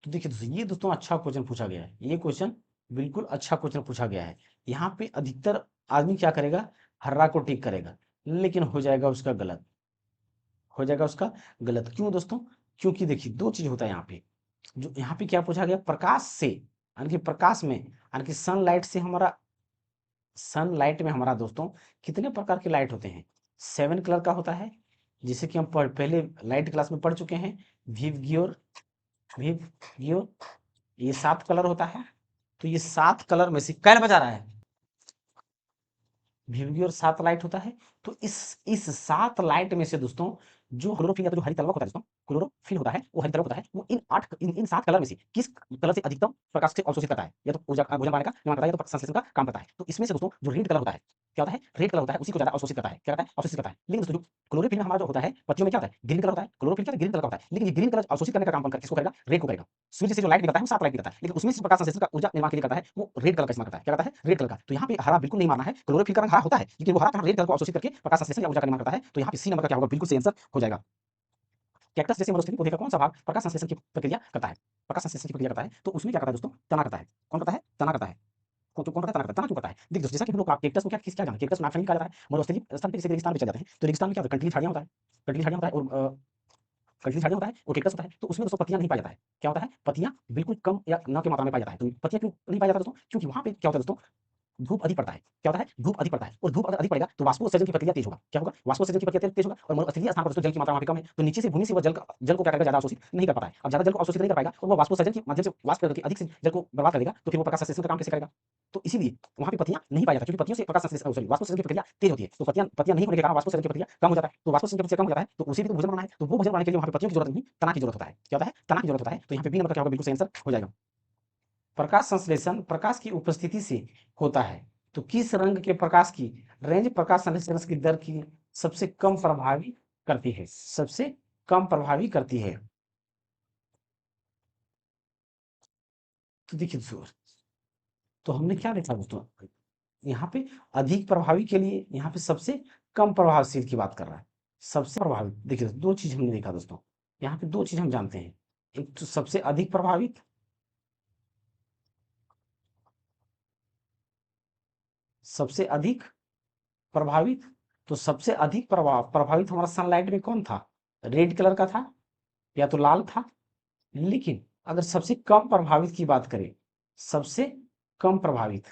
तो देखिए दोस्तों, ये दोस्तों अच्छा क्वेश्चन पूछा गया है, ये क्वेश्चन बिल्कुल अच्छा क्वेश्चन पूछा गया है। यहाँ पे अधिकतर आदमी क्या करेगा, हर्रा को टिक करेगा, लेकिन हो जाएगा उसका गलत, हो जाएगा उसका गलत। क्यों दोस्तों, क्योंकि देखिए 2 चीज होता है यहाँ पे। जो यहाँ पे क्या पूछा गया, प्रकाश से, यानी कि प्रकाश में, यानी कि सनलाइट से हमारा, सनलाइट में हमारा दोस्तों कितने प्रकार के लाइट होते हैं, 7 कलर का होता है, जिसे कि हम पहले लाइट क्लास में पढ़ चुके हैं। विव गियोर, ये 7 कलर होता है। तो ये 7 कलर में से कैल बजा रहा है, विव और 7 लाइट होता है। तो इस 7 लाइट में से दोस्तों, जो क्लोरोफिल या तो जो हरी तलवक होता है दोस्तों, क्लोरोफिल होता है, वो हरी तलवक होता है, वो इन 7 कलर में से किस कलर से अधिकतम प्रकाश से अवशोषित करता है, या तो ऊर्जा भोजन पाने का निर्माण करता है, या तो संश्लेषण का काम करता है। तो इसमें से दोस्तों जो रेड कलर होता है, क्या होता है, रेड कलर होता है, उसी को ज्यादा अवशोषित करता है, क्या करता है, अवशोषित करता है। लेकिन दोस्तों जो क्लोरोफिल हमारा जो होता है पत्तियों में, क्या होता है, ग्रीन कलर होता है, क्लोरोफिल क्या ग्रीन कलर का होता है, लेकिन ये ग्रीन कलर अवशोषित करने का काम किसको करेगा, रेड को करेगा। सूर्य से जो लाइट निकलता है वो 7 लाइट निकलता है, लेकिन उसमें से प्रकाश संश्लेषण का ऊर्जा निर्माण के लिए करता है वो रेड कलर का इस्तेमाल करता है, क्या करता है, रेड कलर का। तो यहाँ पे हरा बिल्कुल नहीं मारना है, क्लोरोफिल का रंग हरा होता है, लेकिन वो हरा रेड कलर को अवशोषित करके प्रकाश संश्लेषण या ऊर्जा का निर्माण करता है। तो यहाँ पे सी नंबर का क्या होगा, बिल्कुल सही आंसर हो जाएगा। कैक्टस जैसे मरुस्थलीय पौधे का कौन सा भाग प्रकाश संश्लेषण की प्रक्रिया करता है, प्रकाश संश्लेषण की प्रक्रिया करता है, तो उसमें क्या करता है दोस्तों, तना करता है। कौन करता है, तना करता है। कौन करता है, तना करता है। तना क्यों करता है, देख दोस्तों, जैसा कि हम लोग कैक्टस को क्या जाना, कैक्टस नाटफनी कहा जाता है। मरुस्थलीय स्थान पे जैसे रेगिस्तान पे चले जाते हैं, तो रेगिस्तान में क्या होता है, कंटीली झाड़ियां होता है, कंटीली झाड़ियां होता है, और कंटीली झाड़ियां होता है, और कैक्टस होता है। तो उसमें दोस्तों पत्तियां नहीं पाया जाता है, क्या होता है, पत्तियां बिल्कुल कम या न के मात्रा में पाया जाता है। तो पत्तियां क्यों नहीं पाया जाता दोस्तों, क्योंकि वहां पे क्या होता है दोस्तों, धूप अधिक पड़ता है, क्या होता है, धूप अधिक पड़ता है, और धूप अगर अधिक पड़ेगा तो वाष्पोत्सर्जन की प्रक्रिया तेज होगा, क्या होगा, वाष्पोत्सर्जन की प्रक्रिया तेज होगा, और मरुस्थलीय स्थान पर दोस्तों जल की मात्रा वहां पे कम है, तो नीचे से भूमि से वो जल को क्या करेगा, ज्यादा अवशोषित नहीं कर पाता है। अब ज्यादा जल को अवशोषित नहीं कर पाएगा, और वो वाष्पोत्सर्जन के माध्यम से वाष्प करके अधिक से जल को बर्बाद करेगा, तो फिर वो प्रकाश संश्लेषण का काम कैसे करेगा। तो इसीलिए वहां पे पत्तियां नहीं पाई जाती, क्योंकि पत्तियों से प्रकाश संश्लेषण, सॉरी, वाष्पोत्सर्जन की प्रक्रिया तेज होती है। तो पत्तियां पत्तियां नहीं होने के कारण वाष्पोत्सर्जन की प्रक्रिया कम हो जाता है, तो वाष्पोत्सर्जन की प्रक्रिया कम हो जाता है, तो उसी भी तो भोजन बनाना है, तो वो भोजन बनाने के लिए वहां पे पत्तियों की जरूरत नहीं, तना की जरूरत होता है, क्या होता है, तना की जरूरत होता है। तो यहाँ पे बी नंबर का क्या होगा, बिल्कुल सही आंसर हो जाएगा। प्रकाश संश्लेषण प्रकाश की उपस्थिति से होता है, तो किस रंग के प्रकाश की रेंज प्रकाश संश्लेषण की दर की सबसे कम प्रभावी करती है, सबसे कम प्रभावी करती है। तो देखिए दोस्तों, तो हमने क्या देखा दोस्तों, यहाँ पे अधिक प्रभावी के लिए यहाँ पे सबसे कम प्रभावशील की बात कर रहा है, सबसे प्रभावी। देखिए 2 चीज हमने देखा दोस्तों, यहाँ पे 2 चीज हम जानते हैं, एक तो सबसे अधिक प्रभावित, सबसे अधिक प्रभावित। तो सबसे अधिक प्रभावित हमारा सनलाइट में कौन था, रेड कलर का था, या तो लाल था। लेकिन अगर सबसे कम प्रभावित की बात करें, सबसे कम प्रभावित,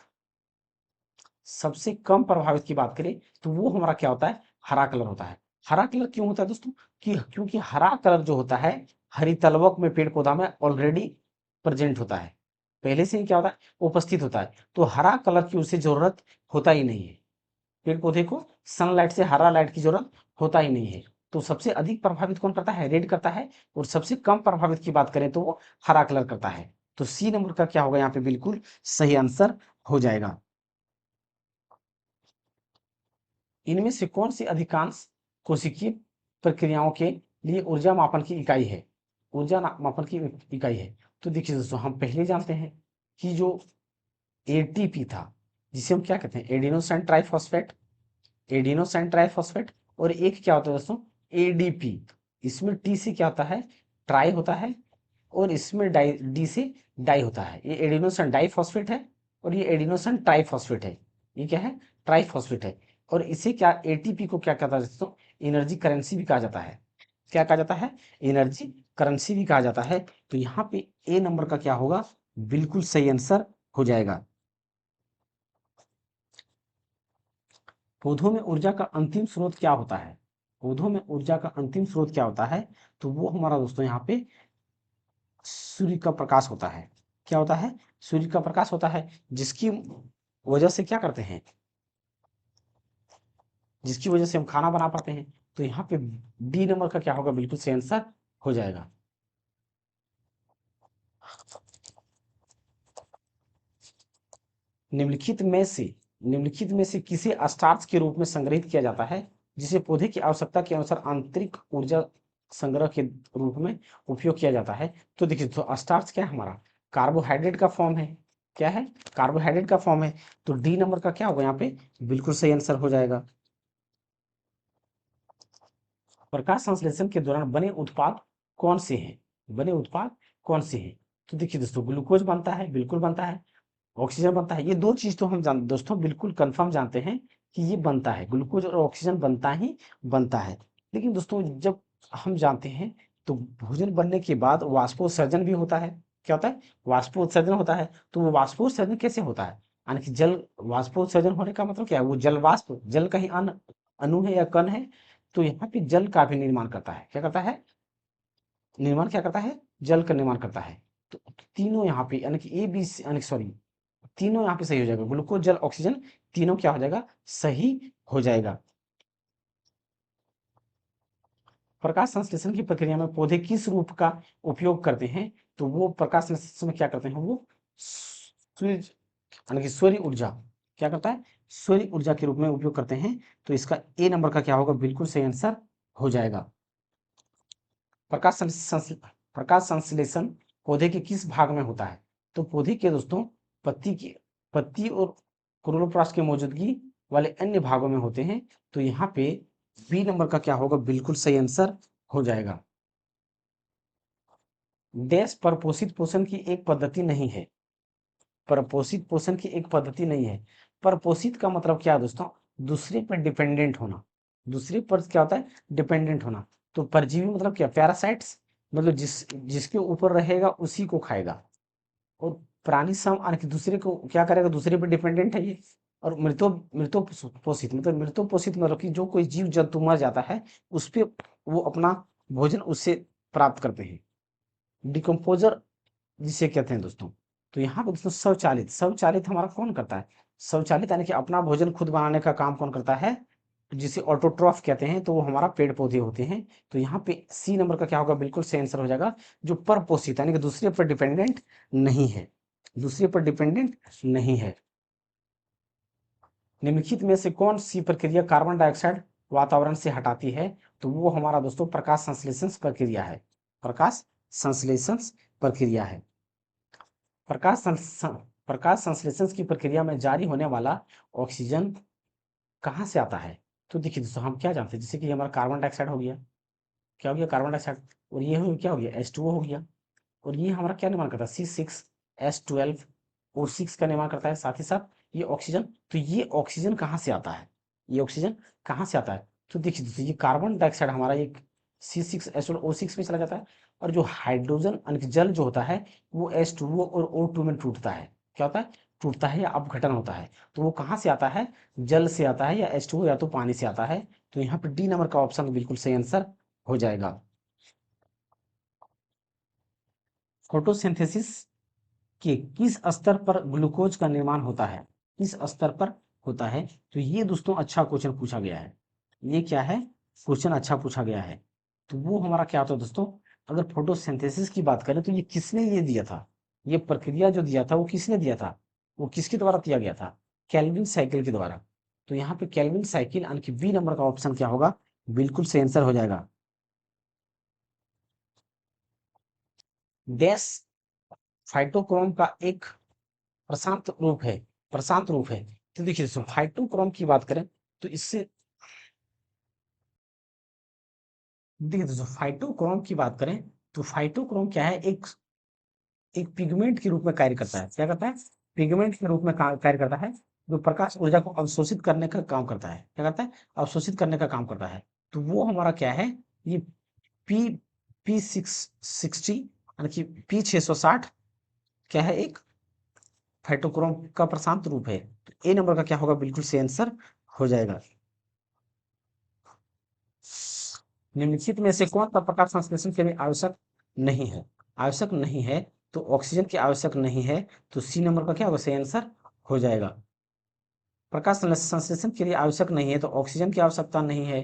सबसे कम प्रभावित की बात करें तो वो हमारा क्या होता है, हरा कलर होता है। हरा कलर क्यों होता है दोस्तों, कि क्योंकि हरा कलर जो होता है हरितलवक में पेड़ पौधा में ऑलरेडी प्रेजेंट होता है, पहले से ही क्या होता है, उपस्थित होता है। तो हरा कलर की उसे जरूरत होता ही नहीं है, पेड़ पौधे को सनलाइट से हरा लाइट की जरूरत होता ही नहीं है। तो सबसे अधिक प्रभावित कौन करता है, रेड करता है, और सबसे कम प्रभावित की बात करें तो वो हरा कलर करता है। तो सी नंबर का क्या होगा यहाँ पे बिल्कुल सही आंसर हो जाएगा। इनमें से कौन सी अधिकांश कोशिकीय प्रक्रियाओं के लिए ऊर्जा मापन की इकाई है, ऊर्जा मापन की इकाई है। तो देखिए दोस्तों, हम पहले जानते हैं कि जो एटीपी था, जिसे हम क्या कहते हैं, एडिनोसाइन ट्राइफॉस्फेट, एडिनोसाइन ट्राइफॉस्फेट, और एक क्या होता है दोस्तों, एडीपी। इसमें टी से क्या होता है, ट्राई होता है, और इसमें डाई, डी से डाई होता है। ये एडिनोसाइन डाइफॉस्फेट है और ये एडिनोसाइन ट्राइफॉस्फेट है। ये क्या है, ट्राइफॉस्फेट है। और इसे क्या, एटीपी को क्या कहता है दोस्तों, एनर्जी करेंसी भी कहा जाता है। क्या कहा जाता है, एनर्जी करेंसी भी कहा जाता है। तो यहाँ पे ए नंबर का क्या होगा, बिल्कुल सही आंसर हो जाएगा। पौधों में ऊर्जा का अंतिम स्रोत क्या होता है, पौधों में ऊर्जा का अंतिम स्रोत क्या होता है, तो वो हमारा दोस्तों यहाँ पे सूर्य का प्रकाश होता है। क्या होता है, सूर्य का प्रकाश होता है, जिसकी वजह से क्या करते हैं, जिसकी वजह से हम खाना बना पाते हैं। तो यहाँ पे डी नंबर का क्या होगा, बिल्कुल सही आंसर हो जाएगा। निम्नलिखित में से किसे स्टार्च के रूप में संग्रहित किया जाता है, जिसे पौधे की आवश्यकता के अनुसार आंतरिक ऊर्जा संग्रह के रूप में उपयोग किया जाता है। तो देखिए, तो स्टार्च क्या है, हमारा कार्बोहाइड्रेट का फॉर्म है। क्या है, कार्बोहाइड्रेट का फॉर्म है। तो डी नंबर का क्या होगा यहाँ पे, बिल्कुल सही आंसर हो जाएगा। प्रकाश संश्लेषण के दौरान बने उत्पाद कौन से हैं, बने उत्पाद कौन से हैं। तो देखिए दोस्तों, ग्लूकोज बनता है, बिल्कुल बनता है, ऑक्सीजन बनता है। ये दो चीज तो हम दोस्तों बिल्कुल कंफर्म जानते हैं कि ये बनता है, ग्लूकोज और ऑक्सीजन बनता ही बनता है। लेकिन दोस्तों, जब हम जानते हैं तो भोजन बनने के बाद वाष्पोत्सर्जन भी होता है। क्या होता है, वाष्पोत्सर्जन होता है। तो वो वाष्पोत्सर्जन कैसे होता है, यानी कि जल, वाष्पोत्सर्जन होने का मतलब क्या है, वो जल वाष्प, जल का ही अणु है या कण है। तो यहाँ पे जल का भी निर्माण करता है। क्या करता है, निर्माण क्या करता है, जल का निर्माण करता है। तो तीनों यहाँ पे यानी कि ए बी यानी सॉरी, तीनों यहाँ पे सही हो जाएगा, ग्लूकोज जल ऑक्सीजन, तीनों क्या हो जाएगा, सही हो जाएगा। प्रकाश संश्लेषण की प्रक्रिया में पौधे किस रूप का उपयोग करते हैं, तो वो प्रकाश संश्लेषण में क्या करते हैं, वो सूर्य यानी कि सूर्य ऊर्जा, क्या करता है, सूर्य ऊर्जा के रूप में उपयोग करते हैं। तो इसका ए नंबर का क्या होगा, बिल्कुल सही आंसर हो जाएगा। प्रकाश संश्लेषण पौधे के किस भाग में होता है, तो पौधे के दोस्तों पत्ती और क्लोरोप्लास्ट की मौजूदगी वाले अन्य भागों में होते हैं। तो यहाँ पे बी नंबर का क्या होगा, बिल्कुल सही आंसर हो जाएगा। डैश परपोषित पोषण की एक पद्धति नहीं है, परपोषित पोषण की एक पद्धति नहीं है। परपोषित का मतलब क्या है दोस्तों, दूसरे पर डिपेंडेंट होना, दूसरे पर क्या होता है, डिपेंडेंट होना। तो परजीवी मतलब क्या, पैरासाइट्स, मतलब जिसके ऊपर रहेगा उसी को खाएगा। और प्राणी यानी कि दूसरे को क्या करेगा, दूसरे पर डिपेंडेंट है ये। और मृतोपोषित मतलब, मृतोपोषित मतलब कि जो कोई जीव जंतु मर जाता है उस पे वो अपना भोजन उससे प्राप्त करते हैं। डिकम्पोजर जिसे कहते हैं दोस्तों। तो यहाँ पे दोस्तों स्वचालित, स्वचालित हमारा कौन करता है, स्वचालित यानी कि अपना भोजन खुद बनाने का काम कौन करता है, जिसे ऑटोट्रॉफ कहते हैं। तो वो हमारा पेड़ पौधे होते हैं। तो यहाँ पे सी नंबर का क्या होगा, बिल्कुल सही आंसर हो जाएगा, जो परपोषित यानी कि दूसरे पर डिपेंडेंट नहीं है, दूसरे पर डिपेंडेंट नहीं है। निम्नलिखित में से कौन सी प्रक्रिया कार्बन डाइऑक्साइड वातावरण से हटाती है, तो वो हमारा दोस्तों प्रकाश संश्लेषण प्रक्रिया है, प्रकाश संश्लेषण प्रक्रिया है। प्रकाश संश्लेषण की प्रक्रिया में जारी होने वाला ऑक्सीजन कहाँ से आता है, तो देखिए दोस्तों, हम क्या जानते हैं, जैसे कि हमारा कार्बन डाइऑक्साइड हो गया, क्या हो गया, कार्बन डाइऑक्साइड, और ये क्या हो गया, H2O हो गया। और ये हमारा क्या निर्माण करता है, C6H12O6 का निर्माण करता है, साथ ही साथ ये ऑक्सीजन। तो ये ऑक्सीजन कहाँ से आता है, ये ऑक्सीजन कहाँ से आता है, तो देखिए दोस्तों, ये कार्बन डाइऑक्साइड हमारा ये C6H12O6 में चला जाता है। और जो हाइड्रोजन यानी कि जल जो होता है वो H2O और O2 में टूटता है। क्या होता है, टूटता है या अपघटन होता है, तो वो कहाँ से आता है, जल से आता है, या H2O या तो पानी से आता है। तो यहाँ पे डी नंबर का ऑप्शन बिल्कुल सही आंसर हो जाएगा। फोटोसिंथेसिस के किस स्तर पर ग्लूकोज का निर्माण होता है, किस स्तर पर होता है। तो ये दोस्तों अच्छा क्वेश्चन पूछा गया है, ये क्या है, क्वेश्चन अच्छा पूछा गया है। तो वो हमारा क्या होता है दोस्तों, अगर फोटोसिंथेसिस की बात करें तो ये किसने ये दिया था, ये प्रक्रिया जो दिया था वो किसने दिया था, वो किसके द्वारा दिया गया था, केल्विन साइकिल के द्वारा। तो यहाँ पे केल्विन साइकिल यानी कि बी नंबर का ऑप्शन क्या होगा, बिल्कुल सही आंसर हो जाएगा। डैश फाइटोक्रोम का एक प्रशांत रूप है, प्रशांत रूप है। तो देखिए दोस्तों फाइटोक्रोम की बात करें तो इससे, देखिए दोस्तों फाइटोक्रोम की बात करें तो फाइटोक्रोम क्या है, एक एक पिगमेंट के रूप में कार्य करता है। क्या करता है, पिगमेंट के रूप में कार्य करता है, जो प्रकाश ऊर्जा को अवशोषित करने का काम करता है। क्या करता है, अवशोषित करने का काम करता है। तो वो हमारा क्या है, ये पी P660 यानी कि P660 क्या है, एक फाइटोक्रोम का प्रशांत रूप है। तो ए नंबर का क्या होगा, बिल्कुल सही आंसर हो जाएगा। निम्नलिखित में से कौन सा प्रकाश संश्लेषण के लिए आवश्यक नहीं है, आवश्यक नहीं है, तो ऑक्सीजन की आवश्यक नहीं है। तो सी नंबर का क्या होगा, सही आंसर हो जाएगा। प्रकाश संश्लेषण के लिए आवश्यक नहीं है तो ऑक्सीजन की आवश्यकता नहीं है।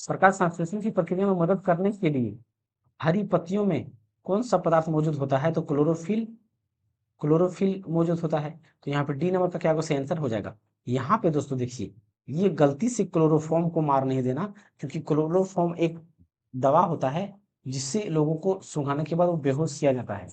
प्रकाश संश्लेषण की प्रक्रिया में मदद करने के लिए हरी पत्तियों में कौन सा पदार्थ मौजूद होता है, तो क्लोरोफिल, क्लोरोफिल मौजूद होता है। तो यहाँ पे डी नंबर का क्या होगा, सही आंसर हो जाएगा। यहाँ पे दोस्तों देखिए, ये गलती से क्लोरोफॉर्म को मार नहीं देना, क्योंकि क्लोरोफॉर्म एक दवा होता है जिससे लोगों को सुंघाने के बाद वो बेहोश किया जाता है।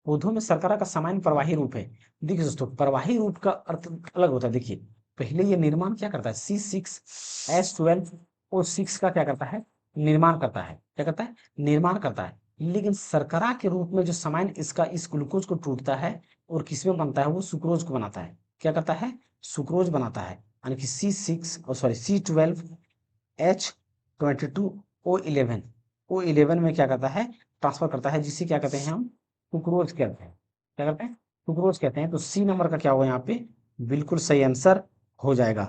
पौधों में शर्करा का सामान्य प्रवाही रूप है। देखिए दोस्तों प्रवाही रूप का अर्थ अलग होता है। देखिए पहले ये निर्माण क्या करता है, C6H12O6 का क्या करता है, निर्माण करता है। क्या करता है, निर्माण करता है। लेकिन शर्करा के रूप में जो सामान्य इसका इस ग्लूकोज को टूटता है और किसमें बनता है, वो सुक्रोज को बनाता है। क्या करता है, सुक्रोज बनाता है। यानी कि C12H22O11 में क्या करता है, ट्रांसफर करता है, जिसे क्या कहते हैं हम, सुक्रोज कहते हैं। क्या कहते हैं, सुक्रोज कहते हैं। तो सी नंबर का क्या होगा यहाँ पे, बिल्कुल सही आंसर हो जाएगा।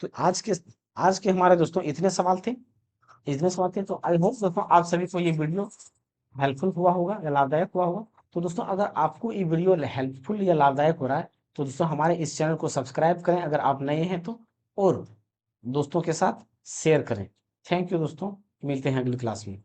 तो आज के हमारे दोस्तों इतने सवाल थे, इतने सवाल थे। तो आई होप दोस्तों आप सभी को ये वीडियो हेल्पफुल हुआ होगा या लाभदायक हुआ होगा। तो दोस्तों अगर आपको ये वीडियो हेल्पफुल या लाभदायक हो रहा है तो दोस्तों हमारे इस चैनल को सब्सक्राइब करें अगर आप नए हैं तो, और दोस्तों के साथ शेयर करें। थैंक यू दोस्तों, मिलते हैं अगली क्लास में।